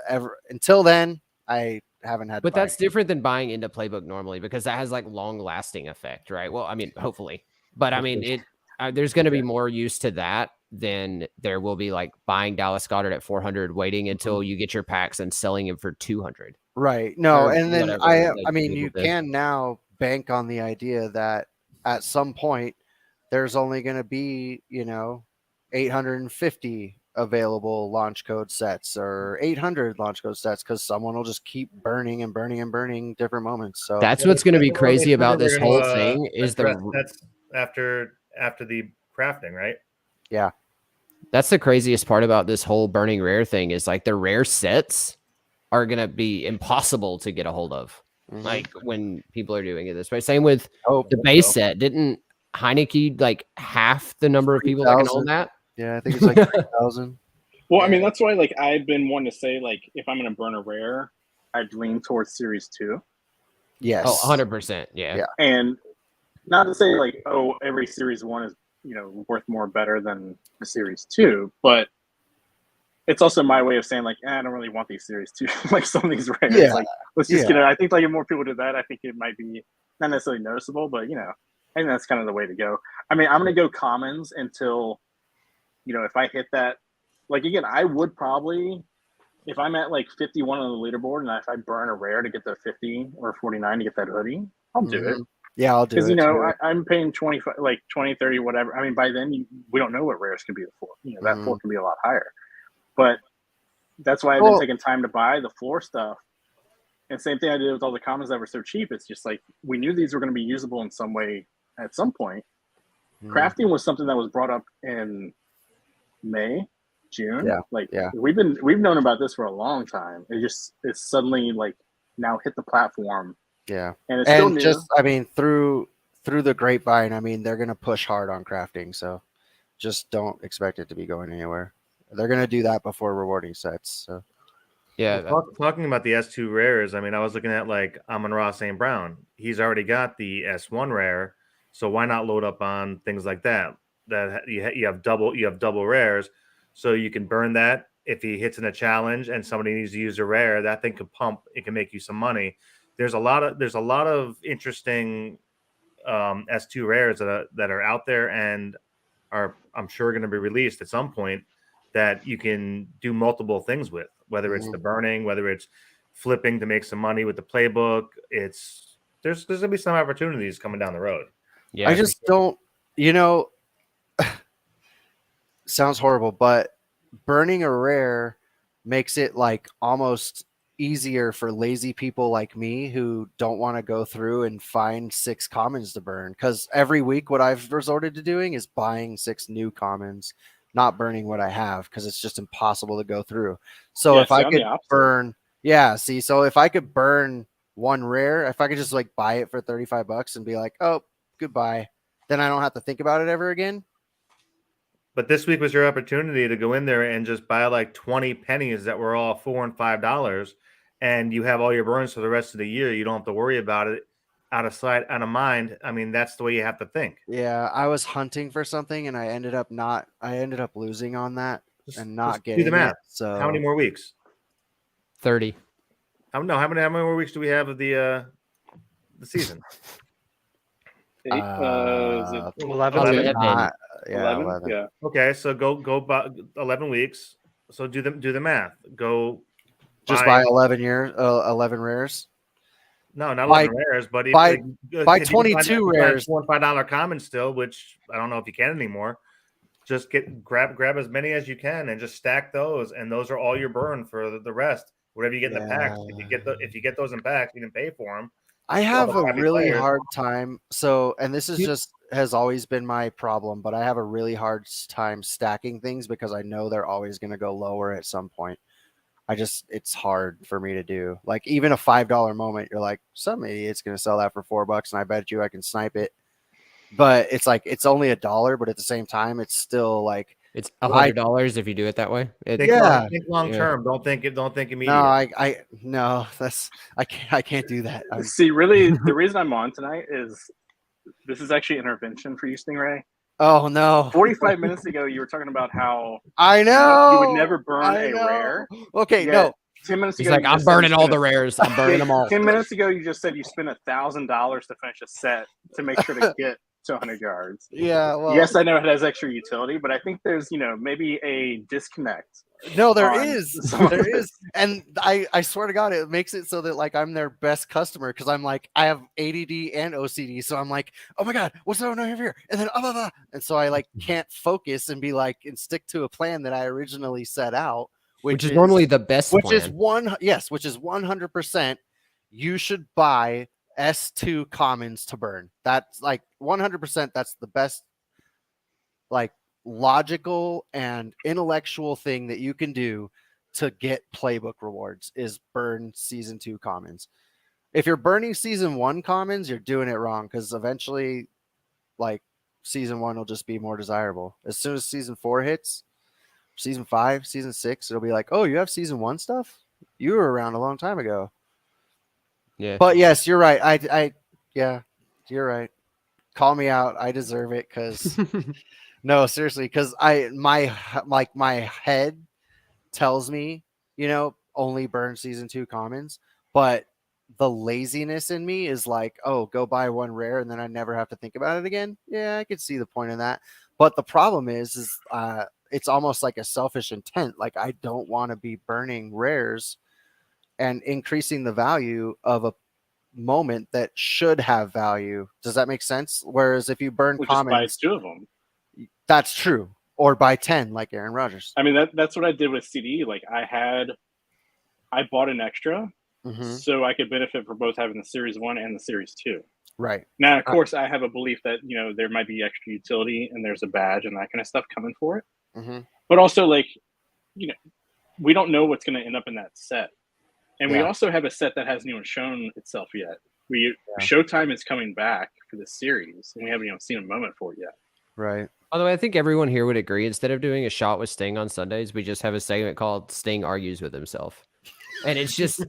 until then, I haven't had. But to buy that's different than buying into playbook normally because that has like long lasting effect, right? Well, I mean, hopefully, but I mean, there's going to be more use to that than there will be like buying Dallas Goddard at 400, waiting until you get your packs and selling him for 200. Right. No, or and then whatever, I mean, people you do. can now bank on the idea that at some point there's only going to be, 850 available launch code sets or 800 launch code sets because someone will just keep burning and burning and burning different moments. So That's what's going to be That's one of the crazy things about we're this gonna, whole thing is address. That's after the crafting, right? that's the craziest part about this whole burning rare thing is like the rare sets are going to be impossible to get a hold of. mhm. Like when people are doing it this way. Same with oh the base set. Didn't Heineke like half the number of people that can 3,000. own that? yeah, I think it's like 3,000. Well, I mean, that's why like I've been one to say like if I'm going to burn a rare, I'd lean towards Series 2. Yes. Oh, 100%. Yeah. Yeah. And not to say like, oh, every Series 1 is, worth more better than a Series 2, but it's also my way of saying like, I don't really want these Series 2, like some of these rares. Yeah. Like, let's just Yeah. get it. I think like if more people do that, I think it might be not necessarily noticeable, but I think that's kind of the way to go. I mean, I'm going to go commons until, if I hit that, like again, I would probably, if I'm at like 51 on the leaderboard and if I burn a rare to get the 50 or 49 to get that hoodie, I'll do it. Mhm. Yeah, I'll do it. Because too. I'm paying 25, like 20, 30, whatever. I mean, by then we don't know what rares can be the floor. That floor can be a lot higher. But that's why I've been taking time to buy the floor stuff. And same thing I did with all the commons that were so cheap. It's just like we knew these were going to be usable in some way at some point. Mhm. Crafting was something that was brought up in May, June. Yeah, Like yeah. we've known about this for a long time. It's suddenly like now hit the platform. Yeah. And it's still And new. just I mean through the grapevine, I mean they're gonna push hard on crafting, so just don't expect it to be going anywhere. They're gonna do that before rewarding sets. So Yeah. Talking about the S2 rares, I mean, I was looking at like Amon-Ra St. Brown. He's already got the S1 rare, so why not load up on things like that? That you have double rares, so you can burn that if he hits in a challenge and somebody needs to use a rare. That thing could pump. It can make you some money. There's a lot of interesting S2 rares that are out there and are, I'm sure, going to be released at some point that you can do multiple things with, whether it's the burning, whether it's flipping to make some money with the playbook. There's going to be some opportunities coming down the road. Yeah. I just don't, sounds horrible, but burning a rare makes it like almost easier for lazy people like me who don't want to go through and find 6 commons to burn. Because every week, what I've resorted to doing is buying 6 new commons, not burning what I have because it's just impossible to go through. So if I could burn, so if I could burn one rare, if I could just like buy it for $35 and be like, oh, goodbye, then I don't have to think about it ever again. But this week was your opportunity to go in there and just buy like 20 pennies that were all $4 and $5, and you have all your burns for the rest of the year. You don't have to worry about it. Out of sight, out of mind. I mean, that's the way you have to think. Yeah, I was hunting for something, and I ended up losing on that and not Just getting do the math. it. So How many more weeks? 30. How many more weeks do we have of the season? 8, is it 11. 11? Yeah, 11? Yeah. Okay, so go by 11 weeks. So do the math. Go just buy 11 rares. No, not By- 11 rares, but if, by- like, by if you can find- 22 if you find rares. $4 and $5 commons still, which I don't know if you can anymore. Just grab as many as you can and just stack those, and those are all your burn for the rest. Whatever you get in the packs, if you get those in packs, you can pay for them. I have a crappy really players. hard time. So, and this is You- just has always been my problem, but I have a really hard time stacking things because I know they're always going to go lower at some point. It's hard for me to do. Like even a $5 moment, you're like, some idiot's going to sell that for $4, and I bet you I can snipe it. But it's like it's only $1, but at the same time, it's still like It's $100 if you do it that way. Think Yeah. think long Yeah. term. Don't think immediate. no, I can't do that. See, really, the reason I'm on tonight is this is actually intervention for you, Stingray. Oh no! 45 minutes ago, you were talking about how I know you would never burn I a know. rare. Okay, Yeah. no. 10 minutes He's ago, like, you I'm just said burning you all spent the rares. I'm burning them all. 10 minutes ago, you just said you spent $1,000 to finish a set to make sure to get to 100 yards. Yeah, well, Yes, I know it has extra utility, but I think there's, maybe a disconnect. no, there on is, some of there it. is, and I swear to God, it makes it so that like I'm their best customer because I'm like I have ADD and OCD, so I'm like, oh my God, what's going on here? And then blah, blah. And so I like can't focus and be like and stick to a plan that I originally set out, Which is normally the best which plan. is 100%. You should buy S2 commons to burn. That's like 100%. That's the best, like logical and intellectual thing that you can do to get playbook rewards is burn season 2 commons. If you're burning season 1 commons, you're doing it wrong because eventually, like season 1 will just be more desirable. As soon as season 4 hits, season 5, season 6, it'll be like, oh, you have season 1 stuff? You were around a long time ago. Yeah. But yes, you're right. Yeah, you're right. Call me out. I deserve it because no, seriously, because my head tells me, only burn season 2 commons, but the laziness in me is like, oh, go buy one rare and then I never have to think about it again. Yeah, I could see the point in that. But the problem is it's almost like a selfish intent. Like I don't want to be burning rares and increasing the value of a moment that should have value. Does that make sense? Whereas if you burn Which just buys commons, 2 of them. that's true. Or buy 10 like Aaron Rodgers. I mean, that's what I did with CD. Like I bought an extra Mhm. so I could benefit from both having the Series 1 and the Series 2. Right. Now, of course, I have a belief that, there might be extra utility and there's a badge and that kind of stuff coming for it. Mm-hmm. But also, like, we don't know what's going to end up in that set. And we Yeah. also have a set that hasn't even shown itself yet. Yeah. Showtime is coming back for the series, and we haven't even seen a moment for it yet. Right. Although I think everyone here would agree, instead of doing a shot with Sting on Sundays, we just have a segment called Sting Argues with Himself. And it's just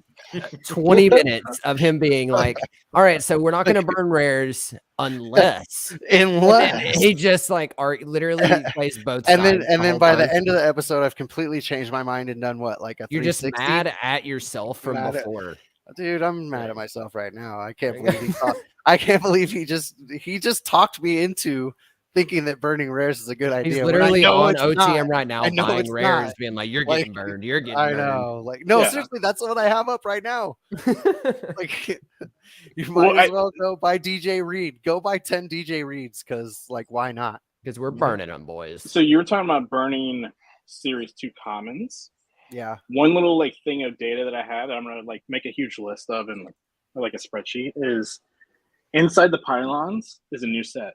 20 minutes of him being like, all right, so we're not going to burn rares unless Unless. he just like literally plays both And sides. then whole by time. the end of the episode, I've completely changed my mind and done what? Like a You're just 360? mad at yourself from Mad at- before. Dude, I'm mad at myself right now. I can't believe I can't believe he just talked me into thinking that burning rares is a good idea. He's when I literally know on it's OTM not. right now I know buying it's rares, not. being like, you're Like, getting burned. You're getting I burned. know. Like, no, Yeah. seriously, that's what I have up right now. Like, you might Well, as well go buy DJ Reed. Go buy 10 DJ Reeds because, like, why not? Because we're burning them, boys. So you were talking about burning Series 2 commons. Yeah. One little like thing of data that I have that I'm gonna like make a huge list of in like a spreadsheet is inside the pylons is a new set.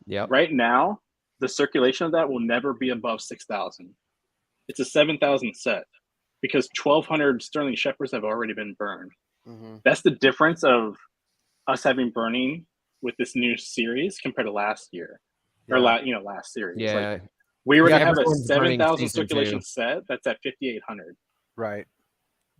Yep. Right now, the circulation of that will never be above 6,000. It's a 7,000 set because 1,200 Sterling Shepherds have already been burned. Mm-hmm. That's the difference of us having burning with this new series compared to last year or last series. Yeah. Like, we already have a everyone's burning 7,000 season circulation 2. set that's at 5,800 Right.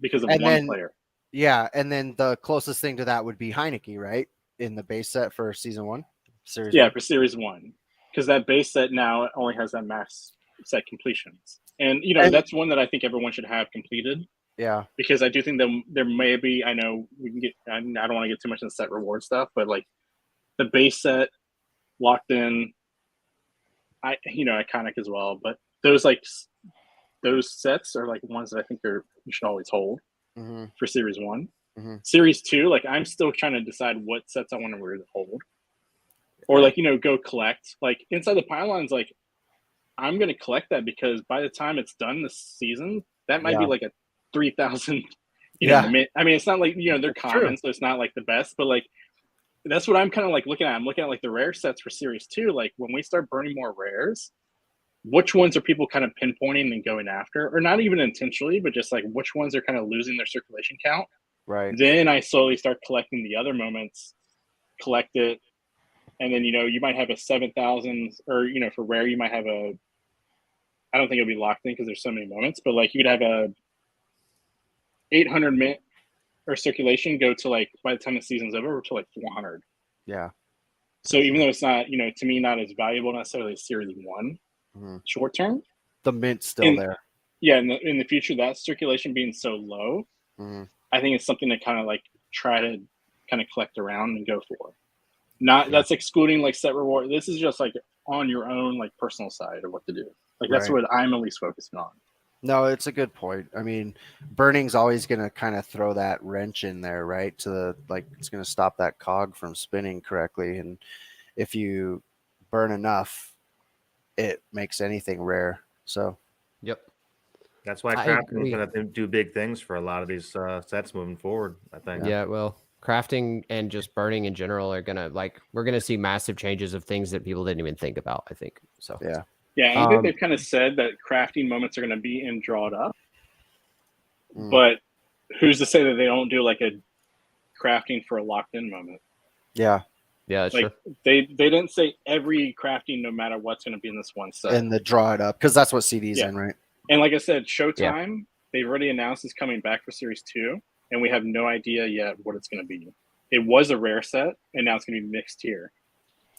because of And one then- player. Yeah. And then the closest thing to that would be Heineke, right? In the base set for season 1. Series Yeah, 1. for Series 1. Because that base set now only has that max set completions. And, And- that's one that I think everyone should have completed. Yeah. Because I do think that there may be, I know we can get, I don't want to get too much in the set reward stuff, but like the base set locked in, Iconic as well. But those sets are like ones that I think you should always hold Mm-hmm. for Series 1. Series 2, like I'm still trying to decide what sets I want to really hold, or like go collect. Like Inside the Pylons, like I'm gonna collect that because by the time it's done this season, that might be like a 3,000. I mean, it's not like they're common, so it's not like the best, but like that's what I'm kind of like looking at. I'm looking at like the rare sets for Series 2. Like when we start burning more rares, which ones are people kind of pinpointing and going after, or not even intentionally, but just like which ones are kind of losing their circulation count. Right. Then I slowly start collecting the other moments, collect it, and then you might have a 7,000, or for rare you might have a. I don't think it'll be locked in because there's so many moments, but like you could have a 800 mint or circulation go to like by the time the season's over to like 400. Yeah. So even though it's not to me not as valuable necessarily as Series 1 short term, the mint's still there. Yeah, in the future, that circulation being so low, I think it's something to kind of like try to kind of collect around and go for. That's excluding like set reward. This is just like on your own like personal side of what to do. Like that's what I'm at least focusing on. No, it's a good point. I mean, burning's always going to kind of throw that wrench in there, right? It's going to stop that cog from spinning correctly. And if you burn enough, it makes anything rare. So, Yep. That's why crafting is going to do big things for a lot of these sets moving forward, I think. Yeah, well, crafting and just burning in general are gonna we're gonna see massive changes of things that people didn't even think about, I think. So yeah, I think they've kind of said that crafting moments are going to be in Drawed Up, but who's to say that they don't do like a crafting for a locked in moment? Yeah, that's like true. They didn't say every crafting, no matter what's going to be in this one set, and the Draw It Up, because that's what CD's in, right? And like I said, Showtime they've already announced is coming back for Series 2, and we have no idea yet what it's going to be. It was a rare set, and now it's going to be mixed tier.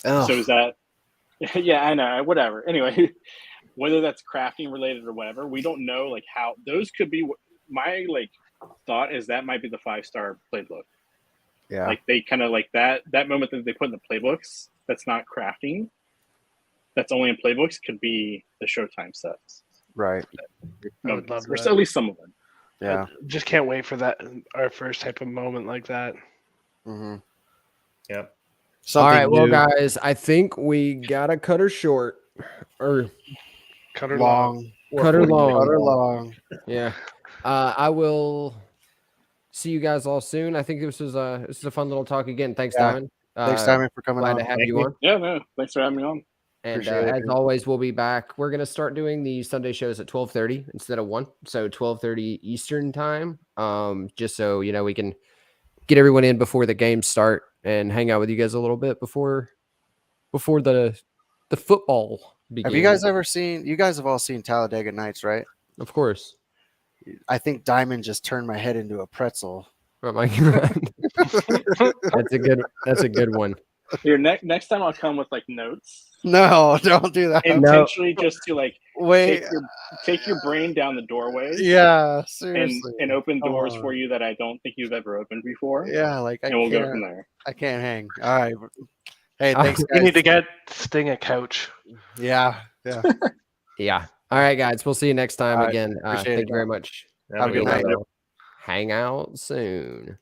Ugh. So is that? Yeah, I know. Whatever. Anyway, whether that's crafting related or whatever, we don't know. Like how those could be. My thought is that might be the 5-star playbook. Yeah, like they kind of like that moment that they put in the playbooks. That's not crafting. That's only in playbooks. Could be the Showtime sets. Right. I would love or that. at least some of them. Yeah. I just can't wait for that. Our first type of moment like that. Mm-hmm. Yep. All right, well, guys, I think we gotta cut her short, or Cut her long. Cut her long. Cut her long. Yeah. I will see you guys all soon. I think this is a fun little talk again. Thanks, Diamond. Thanks, Diamond, for coming Glad on. to have Thank you you. on. Yeah, no, thanks for having me on. And Appreciate it, as dude. always, we'll be back. We're gonna start doing the Sunday shows at 12:30 instead of 1, so 12:30 Eastern time. Just so we can get everyone in before the games start and hang out with you guys a little bit before the football begins. Have you guys ever seen? You guys have all seen Talladega Nights, right? Of course. I think Diamond just turned my head into a pretzel. Oh my God. That's a good one. Here, next time I'll come with notes. No, don't do that. Intentionally, just to Wait. take your brain down the doorways. Yeah, seriously. And open Come doors on. for you that I don't think you've ever opened before. Yeah, and we'll go from there. I can't hang. All right. Hey, thanks, We guys. need to get Sting a couch. Yeah. Yeah. All right, guys. We'll see you next time All right. again. Appreciate Thank it, you very much. Have a good night. night. Hang out soon.